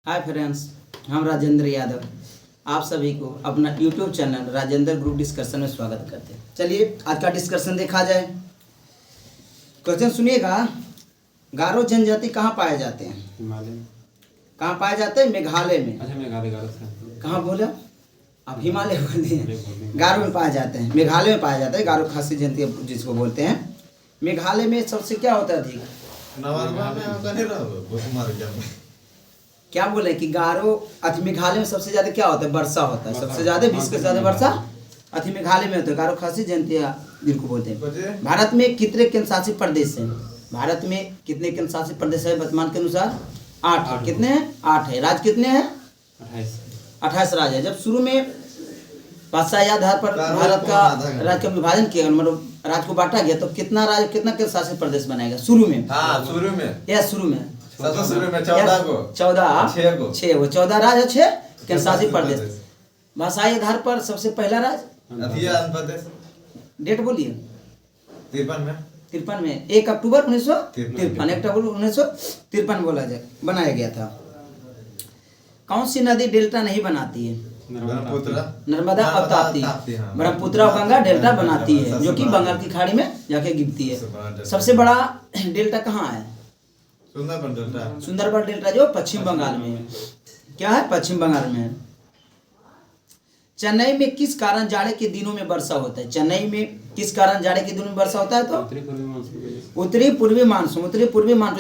Hi friends, हम राजेंद्र यादव आप सभी को अपना YouTube channel Rajendra group discussion में स्वागत करते हैं। चलिए आज का डिस्कशन देखा जाए। क्वेश्चन सुनिएगा, गारो जनजाति कहाँ पाए जाते हैं? हिमालय में। कहाँ पाए जाते हैं? मेघालय में। अच्छा, मेघालय से कहाँ बोला आप? हिमालय बोल दिए। गारो में पाए जाते हैं, मेघालय में पाए जाते हैं। गारो खासी जनजाति जिसको बोलते हैं। मेघालय में सबसे क्या होता है अधिक? क्या बोले कि गारो मेघालय में सबसे ज्यादा क्या होता है? वर्षा होता है। सबसे ज्यादा 20 से ज्यादा वर्षा मेघालय में होता है। गारो खासी जनजाति जिनको बोलते हैं। भारत में कितने केंद्रशासित प्रदेश हैं? भारत में कितने केंद्रशासित प्रदेश है वर्तमान के अनुसार? 8 है। कितने हैं? 8 है। राज्य कितने हैं? 28 राज्य है। जब शुरू में भाषाई आधार पर भारत का राज्य का विभाजन किया, मतलब राज्य को बांटा गया, तो कितना राज्य, कितना केंद्रशासित प्रदेश बनाएगा शुरू में? शुरू में 14 राज्य, 6 केंद्रशासित प्रदेश। भाषाई आधार पर सबसे पहला राज्य डेट बोलिए। 53 में 1 अक्टूबर 1953 1 अक्टूबर 1953 बोला जाए बनाया गया था। कौन सी नदी डेल्टा नहीं बनाती है? नर्मदा और ताप्ती। ब्रह्मपुत्र और गंगा डेल्टा बनाती है, जो कि बंगाल की खाड़ी में जाके गिरती है। सबसे बड़ा डेल्टा कहाँ है? सुंदरबन डेल्टा, जो पश्चिम बंगाल में है। क्या है? पश्चिम बंगाल में है। चेन्नई में किस कारण जाड़े के दिनों में वर्षा होता है? चेन्नई में किस कारण जाड़े के दिनों में वर्षा होता है? तो उत्तरी पूर्वी मानसून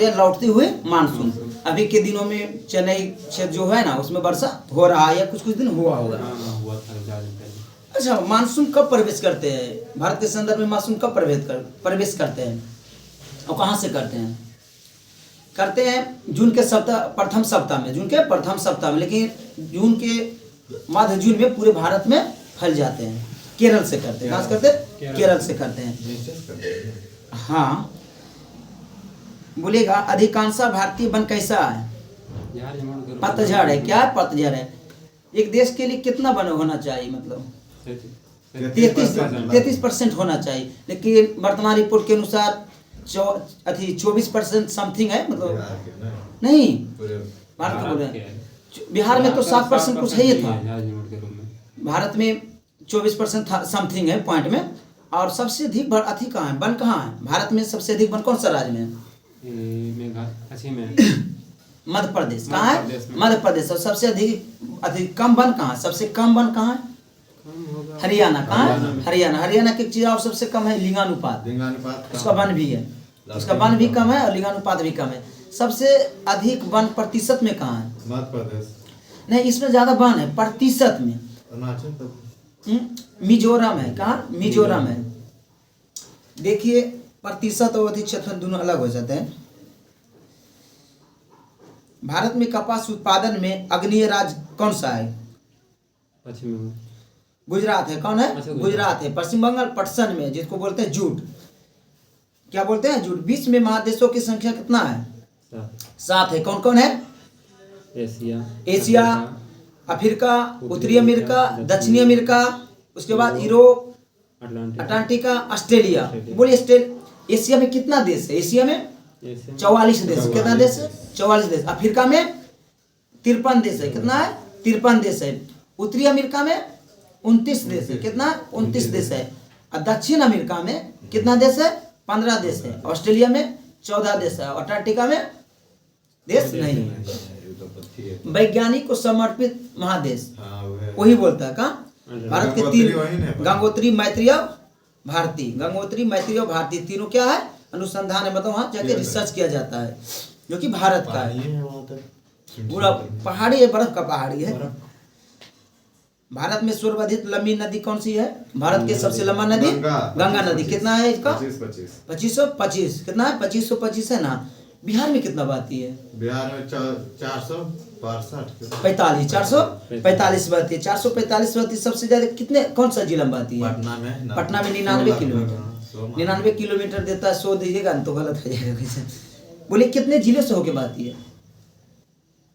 या लौटते हुए मानसून। अभी के दिनों में चेन्नई क्षेत्र जो है ना, उसमें वर्षा हो रहा है या कुछ दिन हुआ होगा। अच्छा, मानसून कब प्रवेश करते हैं? भारत के संदर्भ में मानसून कब प्रवेश करते हैं और कहाँ से करते हैं जून के प्रथम सप्ताह में। लेकिन जून के मध्य जून में पूरे भारत में फैल जाते हैं। केरल से करते हैं। कहाँ से करते हैं? केरल से करते हैं। हाँ, बोलेगा अधिकांश भारतीय वन कैसा है? पतझड़ है। क्या है? पतझड़ है। एक देश के लिए कितना वन होना चाहिए? मतलब 33% होना चाहिए। लेकिन वर्तमान रिपोर्ट के अनुसार 24% समथिंग है। मतलब नहीं, भारत को बोल रहे हैं। बिहार में तो 7% कुछ है ही था। भारत में 24% समथिंग है पॉइंट में। और सबसे अधिक कहाँ है? वन कहाँ है भारत में? सबसे अधिक वन कौन सा राज्य में है? मध्य प्रदेश। कहाँ है? मध्य प्रदेश। और सबसे अधिक कम वन कहाँ? सबसे कम वन कहाँ है? हरियाणा। कहाँ है? हरियाणा की चीज और सबसे कम है लिंगानुपात। उसका वन भी है, उसका वन भी कम है और लिंगानुपात भी कम है। सबसे अधिक वन प्रतिशत में कहाँ है? मध्य प्रदेश। नहीं, इसमें ज्यादा वन है प्रतिशत में। मिजोरम है। कहाँ? मिजोरम है। देखिए, प्रतिशत और अधिक क्षेत्र दोनों अलग हो जाते हैं। भारत में कपास उत्पादन में अग्रणी राज्य कौन सा है? गुजरात है। कौन है? गुजरात है। पश्चिम बंगाल पटसन में, जिसको बोलते हैं जूट। क्या बोलते हैं? जूट। विश्व में महादेशों की संख्या कितना है? 7 है। कौन कौन है? एशिया, अफ्रीका, उत्तरी अमेरिका, दक्षिणी अमेरिका, उसके बाद यूरोप, अटलांटिका, ऑस्ट्रेलिया। बोलिए, एशिया में कितना देश है? एशिया में 44 देश। कितना देश है? 44 देश। अफ्रीका में 53 देश है। कितना है? 53 देश है। उत्तरी अमेरिका में 29 देश है। कितना? 29 देश है। और दक्षिण अमेरिका में कितना देश है? 15 देश है। ऑस्ट्रेलिया में 14 देश है। अंटार्कटिका में देश नहीं। वैज्ञानिक को समर्पित महादेश वही बोलता है। कहाँ? भारत के 3 गंगोत्री, मैत्री और भारती तीनों क्या है? अनुसंधान है। मतलब वहाँ जाके रिसर्च किया जाता है, जो कि भारत का है। पूरा पहाड़ी है, बर्फ का पहाड़ी है। भारत में सर्वाधिक लंबी नदी कौन सी है? भारत की सबसे लंबा नदी गंगा नदी। कितना है इसका? 2525। कितना है? 2525 है ना। बिहार में कितना बहती है? बिहार में 445 बहती है। 445 बहती है। सबसे ज्यादा कितने, कौन सा जिला में बहती है? पटना में 99 किलोमीटर। 99 किलोमीटर देता है। 100 दीजिएगा तो गलत हो जाएगा। बोले कितने जिले से होके बहती है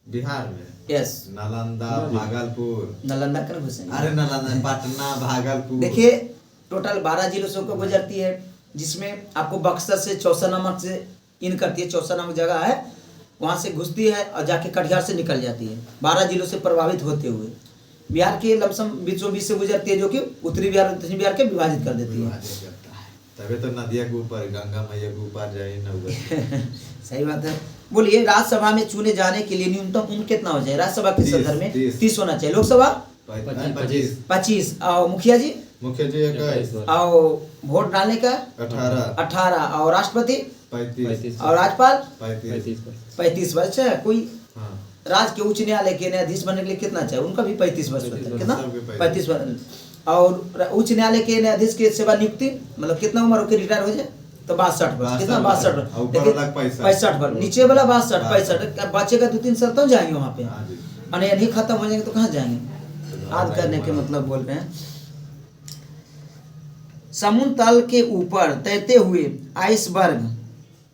बिहार में? यस, नालंदा, भागलपुर। नालंदा कर घुसेंगे। अरे नालंदा, पटना, भागलपुर। देखिए, टोटल 12 जिलों से होकर गुजरती है, जिसमें आपको बक्सर से चौसा नामक से इन करती है। चौसा नामक जगह है वहाँ से घुसती है और जाके कटिहार से निकल जाती है, 12 जिलों से प्रभावित होते हुए बिहार के लमसम बीचों बीच से गुजरती है, जो कि उत्तरी बिहार और दक्षिण बिहार के विभाजित कर देती है। विभाजित करता है, तभी तो नदिया के ऊपर गंगा मैया के ऊपर जाए न उधर। सही बात है। बोलिए, राज्यसभा में चुने जाने के लिए न्यूनतम उम्र कितना हो जाए? राज्यसभा के 30, सदन में 30 30 होना चाहिए, लोकसभा 25, 25, और मुखिया जी मुख्य जी 21, और वोट डालने का 18, और राष्ट्रपति 35, और राज्यपाल 35। 35 वर्ष है। कोई हाँ, राज्य के उच्च न्यायालय के न्यायाधीश बनने के लिए कितना चाहिए? उनका भी 35 वर्ष होता है। कितना? सबके 35 वर्ष। और उच्च न्यायालय के न्यायाधीश की सेवा नियुक्ति मतलब कितना उम्र होकर रिटायर हो जाए? तो 62 वर्ष। कितना? 62 वर्ष। और ऊपर वाला 65 वर्ष, नीचे वाला 62, 65 बचेगा 2-3 साल तब जाएंगे वहाँ पे। हाँ जी। और यदि खत्म हो जाएंगे तो कहाँ जाएंगे? याद करने के मतलब बोल रहे हैं। समुद्र तल के ऊपर तैरते हुए आइसबर्ग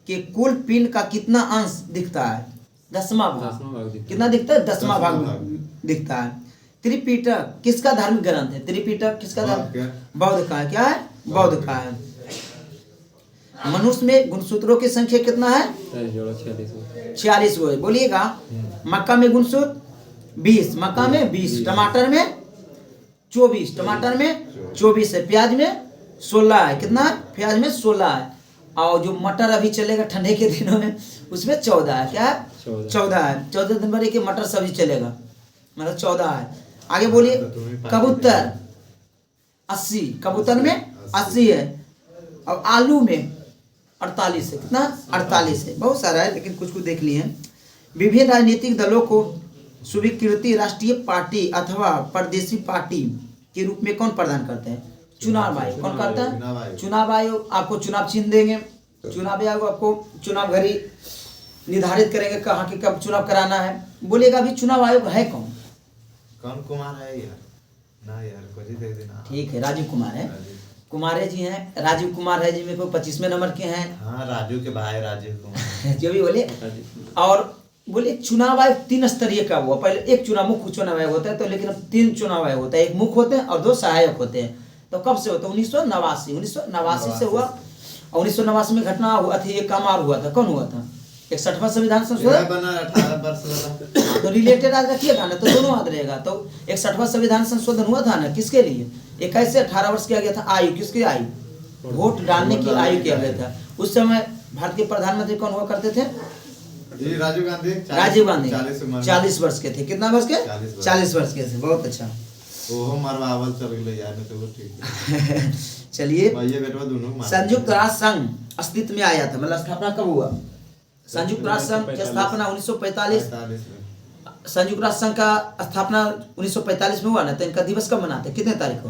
के कुल पिंड का कितना अंश दिखता है? 10वां भाग। कितना दिखता है? 10वां भाग दिखता है। त्रिपिटक किसका धार्मिक ग्रंथ है? त्रिपिटक किसका धार्मिक? बौद्ध का है। क्या है? बौद्ध का है। मनुष्य में गुणसूत्रों की संख्या कितना है? 46 गो। बोलिएगा, मक्का में गुणसूत्र 20, मक्का में 20, टमाटर में 24, टमाटर में 24 है, प्याज में 16 है। कितना है? प्याज में 16 है। और जो मटर अभी चलेगा ठंडे के दिनों में उसमें 14 है। क्या है? 14 है। 14 दिन भर के मटर सब्जी चलेगा, मतलब 14 है। आगे बोलिए, कबूतर 80, कबूतर में 80 है, और आलू में 48 है। कितना? 48 है। बहुत सारा है, लेकिन कुछ कुछ देख लिए हैं। विभिन्न राजनीतिक दलों को स्वीकृति राष्ट्रीय पार्टी अथवा प्रदेशी पार्टी के रूप में कौन प्रदान करते हैं? चुनाव आयोग। कौन करता है? चुनाव आयोग। आपको चुनाव चिन्ह देंगे, चुनाव आयोग आपको चुनाव घड़ी निर्धारित करेंगे कहाँ के कब चुनाव कराना है। बोलिएगा, अभी चुनाव आयोग है कौन? कौन कुमार है यार? ना यार, कुछ ही दे देना। ठीक है, राजीव कुमार है। कुमारे जी हैं, राजीव कुमार है जी, मेरे को 25वें नंबर के हैं। हाँ, राजू के भाई राजीव कुमार। जो भी बोले। और बोले चुनाव आयोग 3 स्तरीय का हुआ। पहले एक चुनाव मुख्य चुनाव आयोग होता है, तो लेकिन अब 3 चुनाव आयोग होता है। एक मुख्य होते हैं और 2 सहायक होते हैं। तो कब से होता है? 1989 से हुआ। और 1989 में घटना हुआ थी, एक काम और हुआ था। कौन हुआ था? 61वां संविधान संशोधन बना 18 वर्ष वाला। तो रिलेटेड आज रखिएगा ना, तो दोनों याद रहेगा। तो 61वां संविधान संशोधन हुआ था ना, किसके लिए? 21 से 18 वर्ष किया गया था। आयु किसकी? आयु वोट डालने की आयु किया गया था। उस समय भारत के प्रधानमंत्री कौन हुआ करते थे? जी, राजीव गांधी। 40 वर्ष के थे। कितना वर्ष के? 40 वर्ष के थे। बहुत अच्छा। ओहो मरवावल चल गए यार, नहीं तो वो ठीक है। चलिए, भैया बेटवा दोनों मार। संयुक्त राष्ट्र संघ अस्तित्व में आया था, मतलब स्थापना कब हुआ? संयुक्त राष्ट्र संघ की स्थापना 1945। संयुक्त राष्ट्र संघ का स्थापना 1945 में हुआ ना। तो इनका दिवस कब मनाते हैं? कितने तारीख को?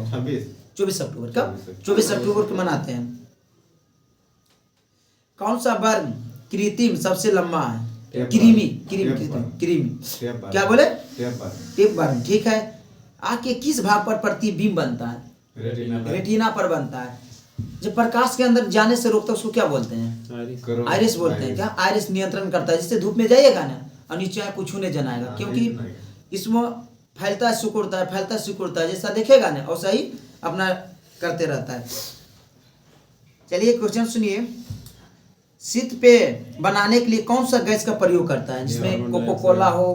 24 अक्टूबर। कब? 24 अक्टूबर को मनाते हैं। कौन सा वर्ग कृत्रिम सबसे लंबा है? कृमि। क्या बोले? टेप वर्ग। ठीक है। आँख के किस भाग पर प्रतिबिंब बनता है? रेटिना पर बनता है। जब प्रकाश के अंदर जाने से रोकता है उसको क्या बोलते हैं? आइरिस बोलते हैं। क्या? आइरिस नियंत्रण करता है। जिससे धूप में जाइएगा ना और नीचे कुछ छूने जनाएगा, क्योंकि इसमें फैलता है सिकुड़ता है, फैलता है सिकुड़ता है। जैसा देखेगा ना वैसा ही अपना करते रहता है। चलिए, क्वेश्चन सुनिए। शीत पेय बनाने के लिए कौन सा गैस का प्रयोग करता है? जिसमें कोको कोला हो,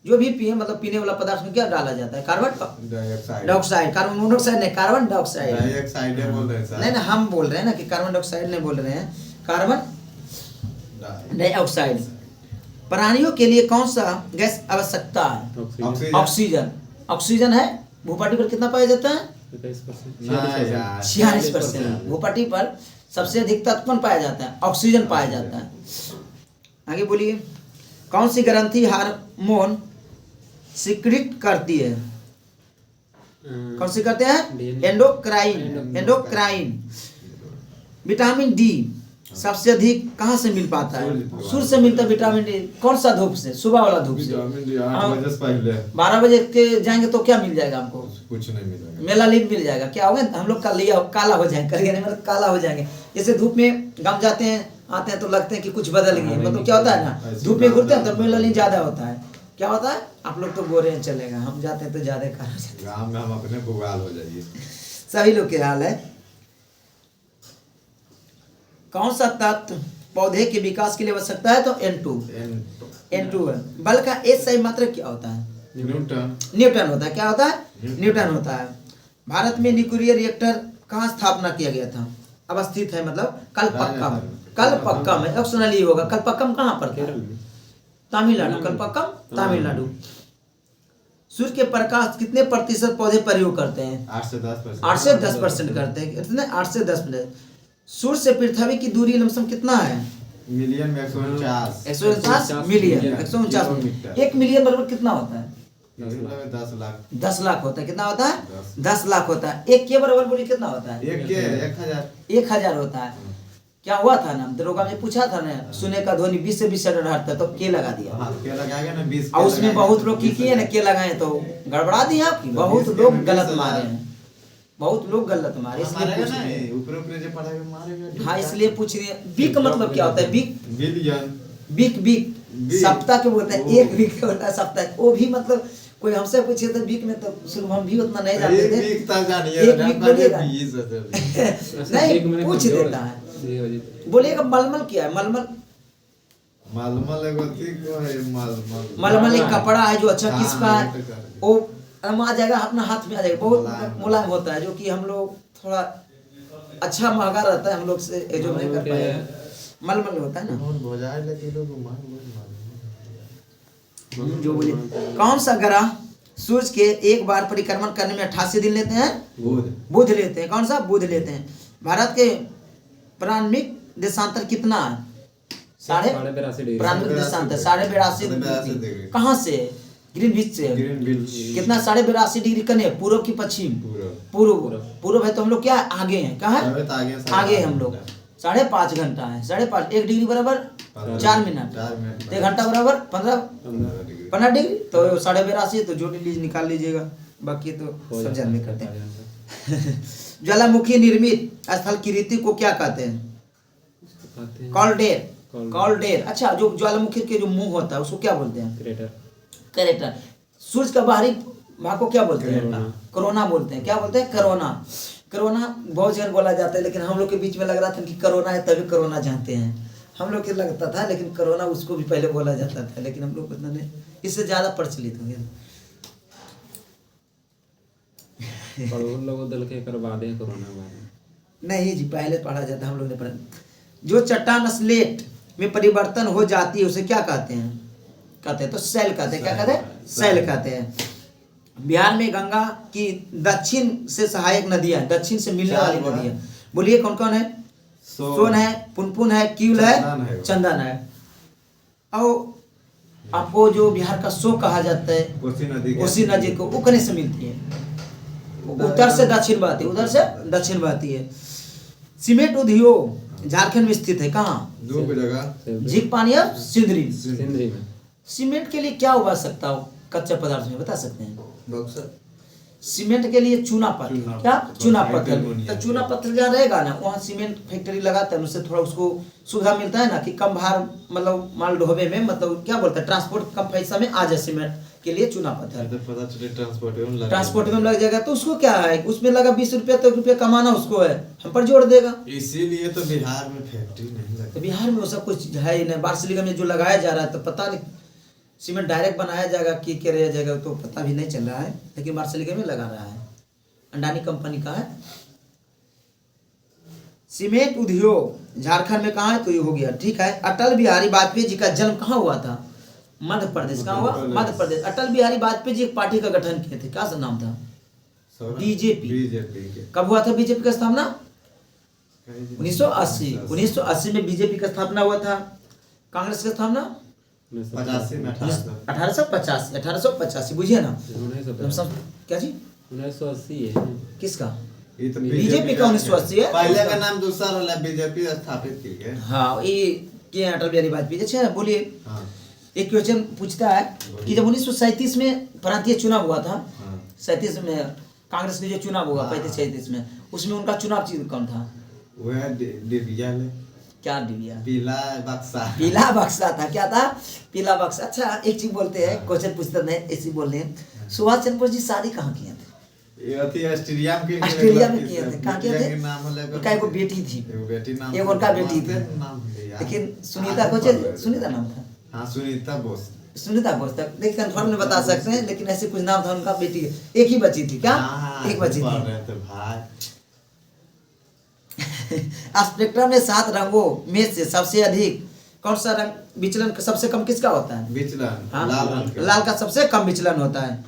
जो भी पिए, मतलब पीने वाला पदार्थ में क्या डाला जाता है? Carbon dioxide. कार्बन मोनोऑक्साइड नहीं, कार्बन डाइऑक्साइड बोल रहे हैं। नहीं, हम बोल रहे हैं ना कि कार्बन डाइऑक्साइड नहीं बोल रहे हैं, कार्बन डाइऑक्साइड। प्राणियों के लिए कौन सा गैस आवश्यकता है? ऑक्सीजन। ऑक्सीजन है भूपटल पर कितना पाया जाता है? 46%। भूपटल पर सबसे अधिक तत्व कौन पाया जाता है? ऑक्सीजन पाया जाता है। आगे बोलिए, कौन सी ग्रंथि हार्मोन सिक्रिट करती है? कौन सी करते हैं? एंडोक्राइन। विटामिन डी सबसे अधिक कहाँ से मिल पाता है? सूर्य से मिलता है विटामिन डी। कौन सा धूप से? सुबह वाला धूप से। 12 बजे के जाएंगे तो क्या मिल जाएगा हमको? कुछ नहीं मिलेगा। मेलानिन मिल जाएगा। क्या होगा? हम लोग काला हो जाएंगे, मतलब काला हो जाएंगे। जैसे धूप में गम जाते हैं, आते हैं तो लगते हैं कि कुछ बदल गए, मतलब क्या होता है ना, धूप में घूरते हैं तो मेलानिन ज्यादा होता है। क्या होता है? आप लोग तो गोरे हैं, चलेगा। हम जाते हैं तो ज्यादा काला हो जाते हैं। गाँव में हम अपने बुगाल हो जाइए। सभी लोग के हाल है। कौन सा तत्व पौधे के विकास के लिए आवश्यकता है तो N2 है। बल का एच सही मात्रक क्या होता है? न्यूटन होता है। क्या होता है? न्यूटन होता है। भारत में न्यूक्लियर रिएक्टर कहाँ स्थापना किया गया था? अवस्थित है मतलब कलपक्कम है। ऑप्शनल ही होगा। कलपक्कम कहाँ पर था? तमिलनाडु। कलपक्कम तमिलनाडु। सूर्य के प्रकाश कितने प्रतिशत पौधे प्रयोग करते हैं? 8 से 10%। 8 से 10% करते हैं। कितने? 8 से 10%। सूर्य से पृथ्वी की दूरी लमसम कितना है? मिलियन में 149 मिलियन 149। 1 मिलियन बराबर कितना होता है? 10 लाख। 10 लाख होता है। कितना होता है? 10 लाख होता है। एक के बराबर बोलिए कितना होता है? 1000 होता है। क्या हुआ था ना, दरोगा में पूछा था ना, सुने का ध्वनि 20 से 20 से डरता तो के लगा दिया। के लगाएगा ना 20। और उसमें बहुत लोग की किए ना के लगाए तो गड़बड़ा दिया आपकी। बहुत लोग गलत मारे हैं। बहुत लोग गलत मारे। इसलिए पूछ रहे हैं। ऊपर जो पढ़ाएगा मारेगा। हाँ, इसलिए पूछ रहे हैं। बिक मतलब क्या होता है? बिक बिलियन। बिक सप्ताह के बोलते हैं। एक वीक होता है सप्ताह। वो भी मतलब कोई हमसे पूछे तो वीक में तो शुरू हम भी उतना नहीं जानते थे। एक वीक बोलिएगा नहीं, पूछ देता है। बोलिएगा मलमल क्या है? मलमल मलमल एक कपड़ा है जो अच्छा किसका है, वो आ जाएगा अपना हाथ में आ जाएगा। बहुत मुलायम होता है, जो कि हम लोग थोड़ा अच्छा महंगा रहता है हम लोग से जो नहीं कर पाए। मलमल होता है ना जो बोले। कौन सा ग्रह सूर्य के एक बार परिक्रमण करने में 88 दिन लेते हैं? बुध लेते हैं। कौन सा? बुध लेते हैं। भारत के प्रारंभिक देशांतर कितना है? 82.5 प्रारंभिक देशांतर 82.5 डिग्री। कहाँ से? ग्रीनविच से। कितना? 82.5 डिग्री कने? पूर्व की पश्चिम? पूर्व है तो हम लोग क्या आगे हैं? कहाँ है? आगे हम लोग 5.5 घंटा है। 5.5 1 डिग्री बराबर 4 मिनट। 1 घंटा बराबर 15 डिग्री। तो 82.5 तो जो निकाल लीजिएगा, बाकी तो सब जानते करते हैं। ज्वालामुखी निर्मित स्थल की रीति को क्या कहते हैं? कॉलडेर। अच्छा, जो ज्वालामुखी के जो मुंह होता है उसको क्या बोलते हैं? क्रेटर। सूर्य का बाहरी भाग को क्या बोलते हैं? कोरोना बोलते हैं। क्या बोलते हैं? कोरोना बहुत जगह बोला जाता है, लेकिन हम लोग के बीच में लग रहा था कि कोरोना है तभी कोरोना जानते हैं। हम लोग के लगता था, लेकिन कोरोना उसको भी पहले बोला जाता था, लेकिन हम लोग उतना नहीं, इससे ज्यादा प्रचलित हो गया। नहीं जी, पहले पढ़ा जाता, हम लोग ने पढ़ा। जो चट्टान स्लेट में परिवर्तन हो जाती है उसे क्या कहते हैं? तो शैल कहते हैं। क्या कहते हैं? शैल कहते हैं। बिहार में गंगा की दक्षिण से सहायक नदियां, दक्षिण से मिलने वाली नदियां बोलिए कौन कौन है? सोन है, पुनपुन है, क्यूल है, चंदन है। और आपको जो बिहार का सो कहा जाता है, कोसी नदी को, वो कने से मिलती है? उत्तर से दक्षिण बहती है। उधर से दक्षिण बहती है। सीमेंट उद्योग झारखंड में स्थित है। कहाँ? झीक पानी और सिंदरी में। सीमेंट के लिए क्या उगा सकता हो कच्चे पदार्थ में, बता सकते हैं? सीमेंट के लिए चूना पत्थर। क्या? चूना पत्थर। तो चूना पत्थर जहाँ रहेगा ना, वहाँ सीमेंट फैक्ट्री लगाते हैं, उससे थोड़ा उसको सुविधा मिलता है ना कि कम भार मतलब माल ढोबे में, मतलब क्या बोलते हैं, ट्रांसपोर्ट कम पैसा में आ जाए। सीमेंट के लिए चूना पत्थर ट्रांसपोर्ट में लग जाएगा तो उसको क्या है, उसमें लगा 20 रुपया तो रुपया कमाना उसको है, हम पर जोड़ देगा। इसीलिए तो बिहार में फैक्ट्री नहीं लगती। तो बिहार में वो सब कुछ है ही नहीं। बार्सिलिका में जो लगाया जा रहा है तो पता नहीं सीमेंट डायरेक्ट बनाया जाएगा कि क्या रह जाएगा तो पता भी नहीं चल रहा है, लेकिन बार्सिलिका में लगा रहा है। अंडानी कंपनी का है। सीमेंट उद्योग झारखंड में कहाँ है? तो ये हो गया, ठीक है। अटल बिहारी वाजपेयी जी का जन्म कहाँ हुआ था? मध्य प्रदेश। कहाँ हुआ? मध्य प्रदेश। अटल बिहारी वाजपेयी जी एक पार्टी का गठन किए थे, क्या नाम था? बीजेपी। कब हुआ था बीजेपी का स्थापना? 1980 में बीजेपी का स्थापना हुआ था। कांग्रेस का स्थापना 1885 बुझिए ना। क्या जी? 1980 है। किसका? बीजेपी का 1980 है। पहले का नाम दूसरा वाला बीजेपी स्थापित की है। हाँ, ये के अटल बिहारी वाजपेयी। अच्छा बोलिए, एक क्वेश्चन पूछता है कि जब 1937 में प्रांतीय चुनाव हुआ था, 37 में कांग्रेस ने जो चुनाव हुआ 35-36 में, उसमें उनका चुनाव चिन्ह कौन था? वह डिबिया ने। क्या डिबिया? पीला बक्सा था। क्या था? पीला बक्सा। अच्छा, एक चीज बोलते हैं, क्वेश्चन पूछते नहीं ऐसे बोल रहे हैं, सुभाष चंद्र बोस जी शादी कहाँ किए थे? ये अथी ऑस्ट्रेलिया में ऑस्ट्रेलिया में किए थे। कहाँ किए थे? नाम है उनका एगो बेटी थी, एगो बेटी नाम एगो उनका बेटी थी। नाम है यार। लेकिन सुनीता को सुनीता नाम था, हाँ सुनीता बोस। सुनीता बोस तक लेकिन कंफर्म नहीं बता सकते हैं, लेकिन ऐसे कुछ नाम था उनका। बेटी एक ही बची थी क्या? हाँ, एक बची पढ़ थी। रहे थे भाई। स्पेक्ट्रम में 7 रंगों में से सबसे अधिक कौन सा रंग विचलन सबसे कम किसका होता है? विचलन हाँ? लाल रंग का। लाल का सबसे कम विचलन होता है।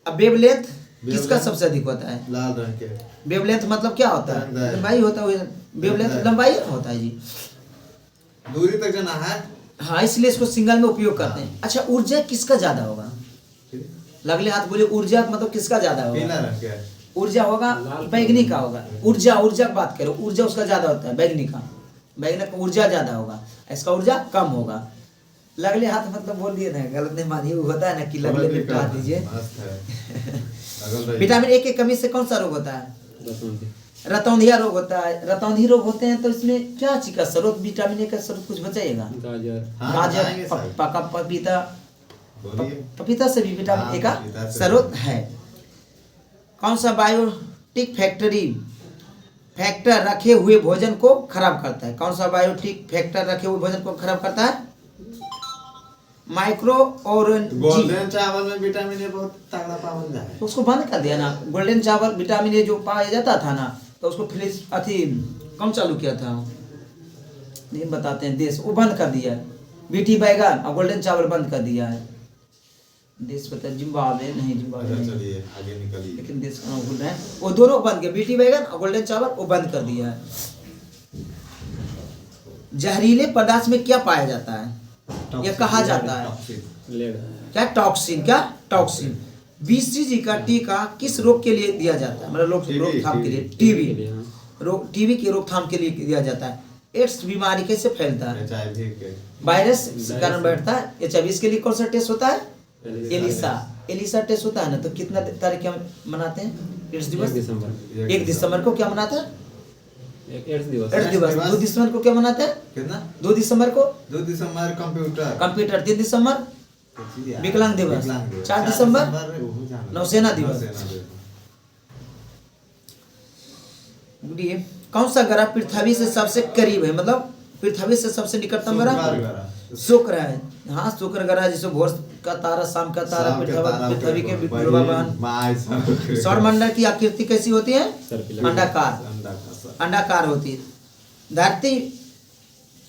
अब वेवलेंथ किसका वेवलेंथ? सबसे अधिक होता है? लाल रंग के। वेवलेंथ मतलब क्या होता है? लंबाई। लंबाई होता है। वेवलेंथ लंबाई। लंबाई होता है जी। दूरी तक जाना है। हाँ, इसलिए इसको सिंगल में उपयोग करते हैं। अच्छा, ऊर्जा किसका ज्यादा होगा? लगले हाथ बोले ऊर्जा मतलब किसका ज्यादा पीला होगा? रंग के। ऊर्जा होगा बैगनी का होगा। ऊर्जा की बात करो, ऊर्जा उसका ज्यादा होता है बैगनी का। बैगनी का ऊर्जा ज्यादा होगा, इसका ऊर्जा कम होगा। लगले हाथ मतलब बोल दिए ना, गलत नहीं मानिए। वो होता है ना कि लगले निपटा दीजिए। मस्त है। लगल रही। विटामिन ए की कमी से कौन सा रोग होता है? रतौंधिया रोग होता है। रतौंधी रोग होते हैं तो इसमें क्या चीज का स्रोत, विटामिन ए का स्रोत कुछ बताइएगा? हाँ, गाजर, बताएंगे सर। पपीता। बोलिए। पपीता से भी विटामिन ए का पपीता से। स्रोत है। कौन सा बायोटिक फैक्टर रखे हुए भोजन को खराब करता है? कौन सा बायोटिक फैक्टर रखे हुए भोजन को खराब करता है? Micro orange. गोल्डन चावल में विटामिन ए बहुत तगड़ा पावल जाए। तो उसको बंद कर दिया ना। गोल्डन चावल विटामिन ए जो पाया जाता था ना, तो उसको फिलिस अथी कम चालू किया था, नहीं बताते हैं देश, वो बंद कर दिया है। बीटी बैगन और गोल्डन चावल बंद कर दिया है। देश पता जिम्बाब्वे नहीं, जिम्बाब्वे अच्छा नहीं, चलिए आगे निकलिए। लेकिन देश का नाम भूल रहे हैं। वो दोनों बंद किए, बीटी बैगन और गोल्डन चावल वो बंद कर दिया है। जहरीले पदार्थ में क्या पाया जाता है? ये कहा जाता है क्या? टॉक्सिन। क्या टॉक्सिन? बीसीजी का टीका किस रोग के लिए दिया जाता है? मतलब रोकथाम के लिए। टीबी की रोकथाम के लिए दिया जाता है। एड्स बीमारी कैसे फैलता है? HIV के। वायरस के कारण बैठता है। HIV इसके लिए कौन सा टेस्ट होता है? एलिसा टेस्ट होता है ना। तो कितना तारीख क्या मनाते हैं एड्स दिवस? 1 दिसंबर को क्या मनाते हैं? एड्स दिवस। 2 दिसंबर को क्या मनाते हैं? कितना? 2 दिसंबर को 2 दिसंबर कंप्यूटर। 3 दिसंबर विकलांग दिवस। 4 दिसंबर नौसेना दिवस। कौन सा ग्रह पृथ्वी से सबसे करीब है? मतलब पृथ्वी से सबसे निकटतम ग्रह शुक्र है। हाँ, शुक्र ग्रह जिसको भोर का तारा, शाम का तारा, पृथ्वी के विद्युत वाहन। सौर मंडल की आकृति कैसी होती है? अंडाकार होती है।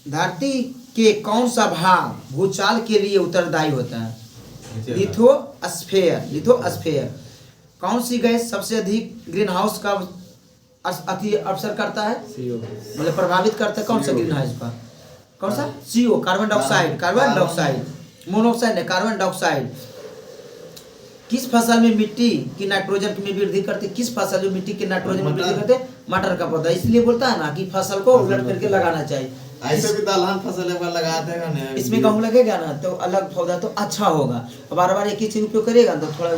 धरती के कौन सा भाग भूचाल के लिए उत्तरदायी होता है? लिथोस्फीयर। कौन सी गैस सबसे अधिक ग्रीन हाउस का अवसर करता है, मतलब प्रभावित करता है? कौन सा ग्रीन हाउस का? कौन सा? CO, carbon dioxide. मोनोऑक्साइड है, कार्बन डाइऑक्साइड। किस फसल में मिट्टी की नाइट्रोजन में वृद्धि करते? किस फसल में मिट्टी के नाइट्रोजन में वृद्धि करते? मटर का पौधा। इसलिए बोलता है ना कि फसल को उलट करके लगाना चाहिए। ऐसे भी दलहन फसल एक बार लगा देगा ना, इसमें गेहूं लगेगा ना तो अलग पौधा तो अच्छा होगा। बार बार एक ही चीज उपयोग करेगा तो थोड़ा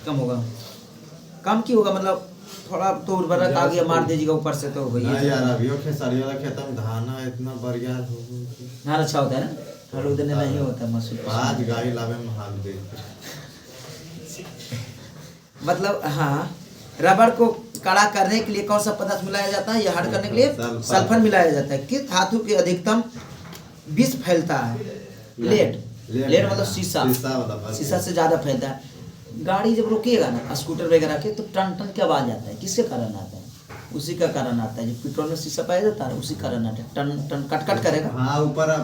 कम होगा। कम की होगा मतलब थोड़ा तो उर्वरक आ गया मार दीजिएगा ऊपर से तो होइए। नहीं यार, अभी खेसारी वाला खेत में धान है इतना बढ़िया हो। धान अच्छा होता है ना, हर उधर नहीं होता मसूर। 5 गाड़ी लावे में हाल दे। मतलब हाँ, रबड़ को कड़ा करने के लिए कौन सा पदार्थ मिलाया जाता है? या हार्ड करने के लिए सल्फर मिलाया जाता है। किस धातु के अधिकतम विष फैलता है? लेड मतलब शीशा से ज्यादा फैलता है। गाड़ी जब रोकिएगा ना स्कूटर वगैरह के तो टन टन की आवाज आता है। किसके कारण आता है? उसी का कारण आता है जब पेट्रोल में शीशा पाया जाता है, उसी कारण आता है। टन टन कट करेगा। हाँ, ऊपर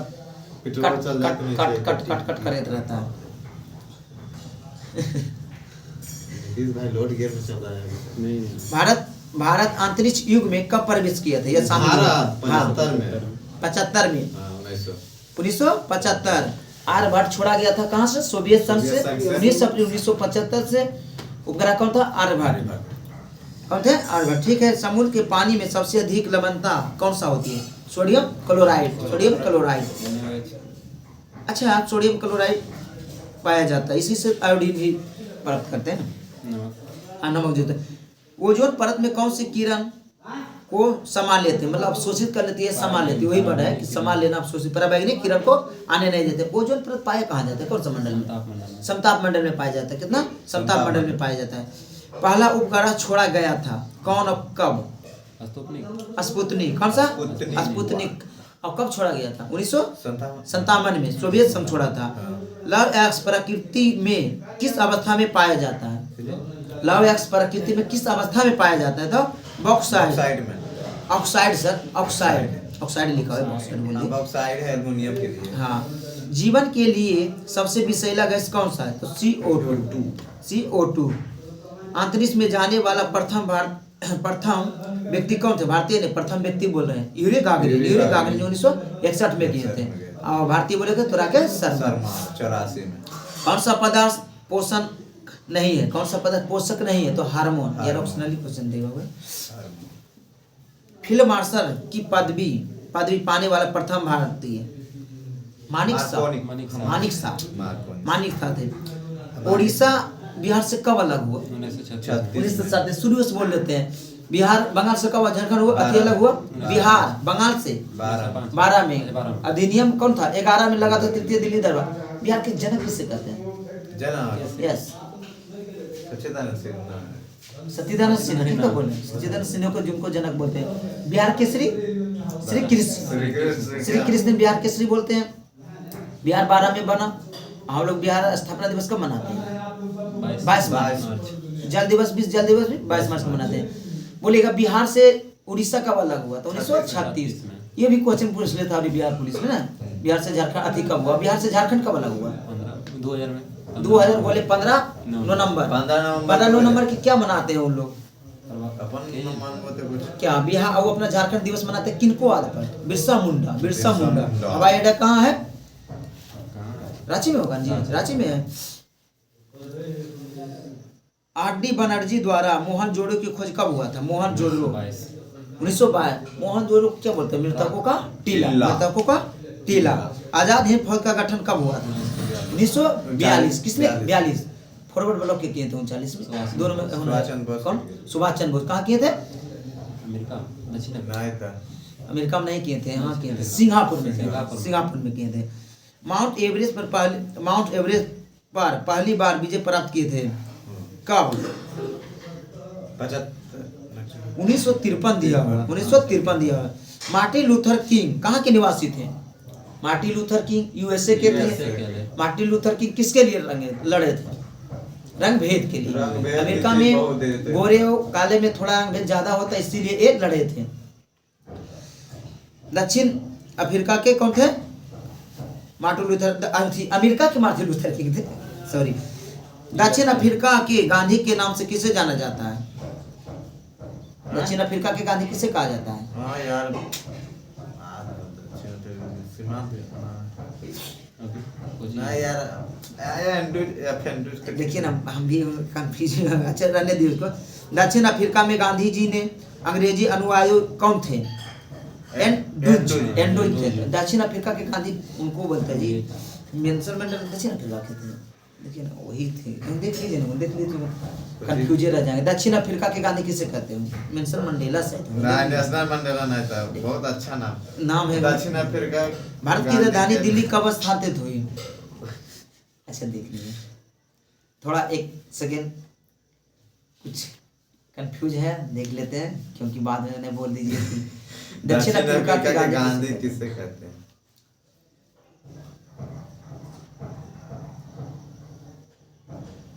पेट्रोल चल जाता है, कट करते रहता है। भाई लोड गियर में चल रहा है नहीं। भारत अंतरिक्ष युग में कब प्रवेश किया था? यह 75 में। 1975 आर्यभट्ट छोड़ा गया था। कहाँ से? सोवियत संघ से। 19 अप्रैल 1975 से उपग्रह कौन था? आर्यभट्ट। कौन थे? आर्यभट्ट। ठीक है। समुद्र के पानी में सबसे अधिक लवणता कौन सा होती है? Sodium chloride. अच्छा, सोडियम क्लोराइड पाया जाता है, इसी से आयोडीन भी प्राप्त करते हैं ना। नमक जो होता है। ओजोन परत में कौन सी किरण को समा लेते हैं? मतलब अवशोषित कर लेती है, समा लेती है। वही वर्ड है कि समा लेना, अवशोषित। पराबैंगनी किरण को आने नहीं देते। ओजोन परत पाया कहाँ जाता है? कौन सा मंडल में? समताप मंडल में पाया जाता है। कितना? समताप मंडल में पाया जाता है। पहला उपग्रह छोड़ा गया था, कौन और कब? स्पुतनिक। कौन सा? स्पुतनिक। और कब छोड़ा गया था? 1957 में सोवियत संघ छोड़ा था। लव एक्स प्रकृति में किस अवस्था में पाया जाता है? लव एक्स प्रकृति में किस अवस्था में पाया जाता है? तो बॉक्साइड में। ऑक्साइड सर, ऑक्साइड लिखा है, बॉक्साइड बोलिए। बॉक्साइड है एल्युमिनियम के लिए। हाँ। जीवन के लिए सबसे विषैला गैस कौन सा है? तो CO2। अंतरिक्ष में जाने वाला प्रथम व्यक्ति कौन थे? भारतीय ने प्रथम व्यक्ति बोल रहे हैं यूरी गागरिन जो 1961 में किए थे। और भारतीय बोले थे तो राकेश शर्मा 84 में। कौन सा पदार्थ पोषण नहीं है? कौन सा पदार्थ पोषक नहीं है? तो हार्मोन। यार ऑप्शनली क्वेश्चन देगा वो। फील्ड मार्शल की पदवी पाने वाला प्रथम भारतीय मानिक शाह थे। उड़ीसा बिहार से कब अलग हुआ? 1936। शुरू से बोल लेते हैं। बिहार बंगाल से कब? झारखंड हुआ अति अलग हुआ? बिहार बंगाल से 12 में। अधिनियम कौन था? 11 में लगा था तृतीय दिल्ली दरबार। बिहार के जनक किसे कहते हैं? जनक। यस, सत्यनारायण सिन्हा। ठीक तो बोले, सत्यनारायण सिन्हा को जिनको जनक बोलते हैं। बिहार केसरी श्री कृष्ण बिहार केसरी बोलते हैं। बिहार 12 में बना। हम लोग बिहार स्थापना दिवस कब मनाते हैं? 22 मार्च। जल दिवस भी 22 मार्च को मनाते हैं। बोलेगा बिहार से उड़ीसा कब अलग हुआ? तो 1936। ये भी क्वेश्चन पूछ लेता अभी बिहार पुलिस में ना। बिहार से झारखंड अति कब हुआ? बिहार से झारखंड कब अलग हुआ? 2000 में। 2000 बोले 15 नवंबर की क्या मनाते हैं उन लोग? क्या बिहार वो अपना झारखंड दिवस मनाते हैं किनको आधार पर? बिरसा मुंडा। हवाई अड्डा कहाँ है? रांची में होगा जी, रांची में है। आर.डी. बनर्जी द्वारा मोहनजोदड़ो की खोज कब हुआ था? मोहनजोदड़ो 1922। मोहनजोदड़ो क्या बोलते हैं? मृतकों का टीला। आजाद हिंद फौज का गठन कब हुआ था? 1942। किसने? 42। फॉरवर्ड ब्लॉक के किए थे 39 में। दोनों में कौन? सुभाष चंद्र बोस। कहाँ किए थे? अमेरिका में नहीं किए थे, यहाँ किए थे सिंगापुर में किए थे। माउंट एवरेस्ट पर पहली बार विजय प्राप्त किए थे कब? 1953 दिया हुआ। 1953 दिया हुआ। मार्टिन लूथर किंग कहाँ के निवासी थे? मार्टिन लूथर किंग यूएसए के थे। मार्टिन लूथर किंग किसके लिए लड़े थे? रंग भेद के लिए। अमेरिका में गोरे और काले में थोड़ा रंग भेद ज्यादा होता है, इसीलिए ये लड़े थे। दक्षिण अफ्रीका के कौन थे? Martin Luther. अमेरिका के मार्टिन लूथर किंग थे, सॉरी। दक्षिण अफ्रीका के गांधी के नाम से किसे जाना जाता है? दक्षिण अफ्रीका के गांधी किसे कहा जाता है? हाँ यार, देखिए ना, हम भी कंफ्यूज। अच्छा रहने दी उसको। दक्षिण अफ्रीका में गांधी जी ने अंग्रेजी अनुयायी कौन थे? एंड्रूज थे। दक्षिण अफ्रीका के गांधी उनको बोलते हैं जी। नेल्सन मंडेला दक्षिण अफ्रीका के थे। देखिए ना, वही थे। देख लीजिए ना, देख लीजिए तो कंफ्यूज रह जाएंगे। दक्षिण अफ्रीका के गांधी किसे कहते हैं? नेल्सन मंडेला से। नेल्सन मंडेला नहीं था, बहुत अच्छा नाम है। दक्षिण अफ्रीका। भारत की राजधानी दिल्ली कब स्थापित हुई? अच्छा देख लीजिए, थोड़ा एक सेकेंड, कुछ कंफ्यूज है, देख लेते हैं, क्योंकि बाद में मैंने बोल दीजिए कि दक्षिण अफ्रीका के गांधी किसे कहते हैं?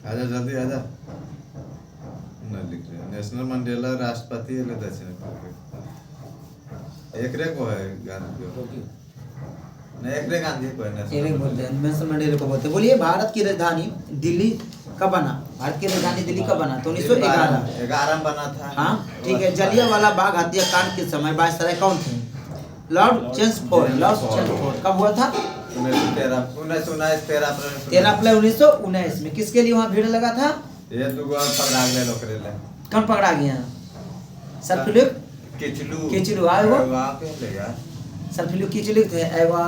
आजा जल्दी आजा। ना लिख रहे। नेशनल मंडेला राष्ट्रपति है दक्षिण अफ्रीका। एकरे को है गांधी को। नहीं, एकरे गांधी को है। एकरे बोलते हैं, नेल्सन मंडेला को बोलते हैं। बोलिए भारत की राजधानी दिल्ली कब बना? भारत की राजधानी दिल्ली कब बना? तो 1911 में बना था। हाँ ठीक है। जलियांवाला बाग हत्याकांड के समय वायसराय कौन थे? Lord Chelmsford. कब हुआ था? 13 अप्रैल 1919 में। किसके लिए वहाँ भीड़ लगा था? ये दुगो पकड़ा गए लोकरे ले। कौन पकड़ा गया? सरफिलुक किचलू आए वो। सरफिलुक किचलू थे। एवा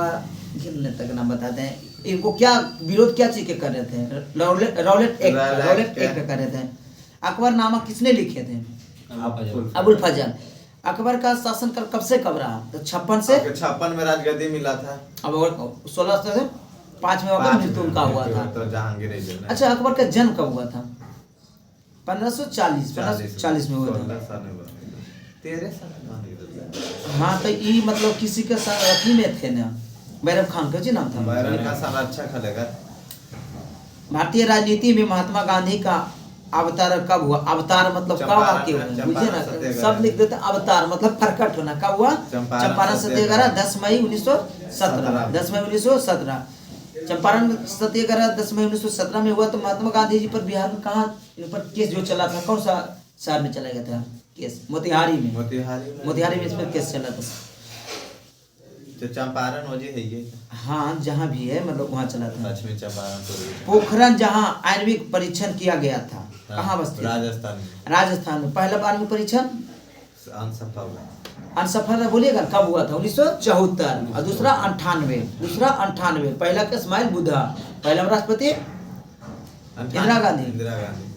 किन तक नाम बताते हैं। इनको क्या विरोध क्या चीज के कर रहे थे? रौलट एक्ट कर रहे थे। अकबर नामा किसने लिखे थे? अबुल फजल। अकबर का शासनकाल कब से कब रहा? तो 56 में राजगद्दी मिला था। अब 1605 में मृत्यु उनका हुआ था। तो जहांगीर। अच्छा, अकबर का जन्म कब हुआ था? 1540 में हुआ था। 16 साल में बन गया, 13 साल में बन गया। हाँ तो ये मतलब किसी के साथ अथी में थे ना, बैरम खान का जी नाम था। बैरम का साल अच्छा खेलेगा। भारतीय राजनीति में महात्मा गांधी का अवतार कब हुआ? अवतार मतलब कब वाक्य हुआ, बुझे ना, सब लिख देते अवतार मतलब प्रकट होना। कब हुआ? चंपारण सत्याग्रह 10 मई 1917। 10 मई 1917 चंपारण सत्याग्रह 10 मई 1917 में हुआ। तो महात्मा गांधी जी पर बिहार में कहाँ इन पर केस जो चला था, कौन सा शहर में चला गया था केस? मोतिहारी में। मोतिहारी में इस पर केस चला था। तो चंपारण हो जी है ये। हाँ जहाँ भी है मतलब वहाँ चला था। पश्चिमी चंपारण पोखरण जहाँ आणविक परीक्षण किया गया था, कहाँ बस्ती? राजस्थान में। राजस्थान में पहला आणविक परीक्षण अनसफल। अनसफल बोलिएगा कब हुआ था? 1974। और दूसरा 98। पहला का इस्माइल बुद्धा, पहला राष्ट्रपति इंदिरा गांधी,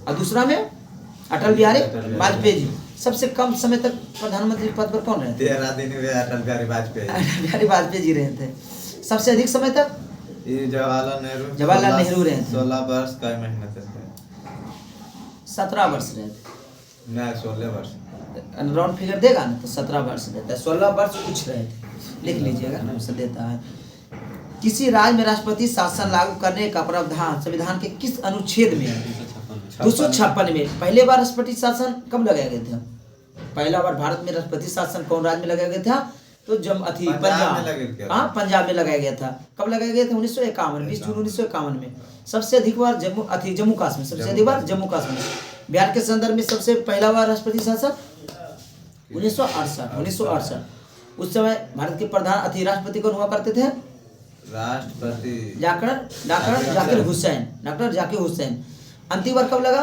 और दूसरा में अटल बिहारी वाजपेयी जी। सबसे कम समय तक प्रधानमंत्री पद पर कौन रहे थे? 13 दिन में अटल बिहारी वाजपेयी जी रहे थे। सबसे अधिक समय तक ये जवाहरलाल नेहरू रहे थे। 16 वर्ष कई महीने तक। 17 वर्ष रहे थे। नहीं 16 वर्ष। राउंड फिगर देगा ना तो 17 वर्ष देता है। 16 वर्ष कुछ रहे थे, लिख लीजिएगा ना, उससे देता है। किसी राज्य में राष्ट्रपति शासन लागू करने का प्रावधान संविधान के किस अनुच्छेद में है? 256 में। पहले बार राष्ट्रपति शासन कब लगाया गया था? पहला बार भारत में राष्ट्रपति शासन कौन राज्य में लगाया गया था? तो पंजाब। हाँ पंजाब में लगाया गया था। कब लगाया गया था? 1951, 20 जून 1951 में। सबसे अधिक बार जम्मू कश्मीर, सबसे अधिक बार जम्मू कश्मीर। बिहार के संदर्भ में सबसे पहला बार राष्ट्रपति शासन 1968। उस समय भारत के प्रधान राष्ट्रपति कौन हुआ करते थे? राष्ट्रपति डॉक्टर जाकिर हुसैन। अंतिम बार कब लगा?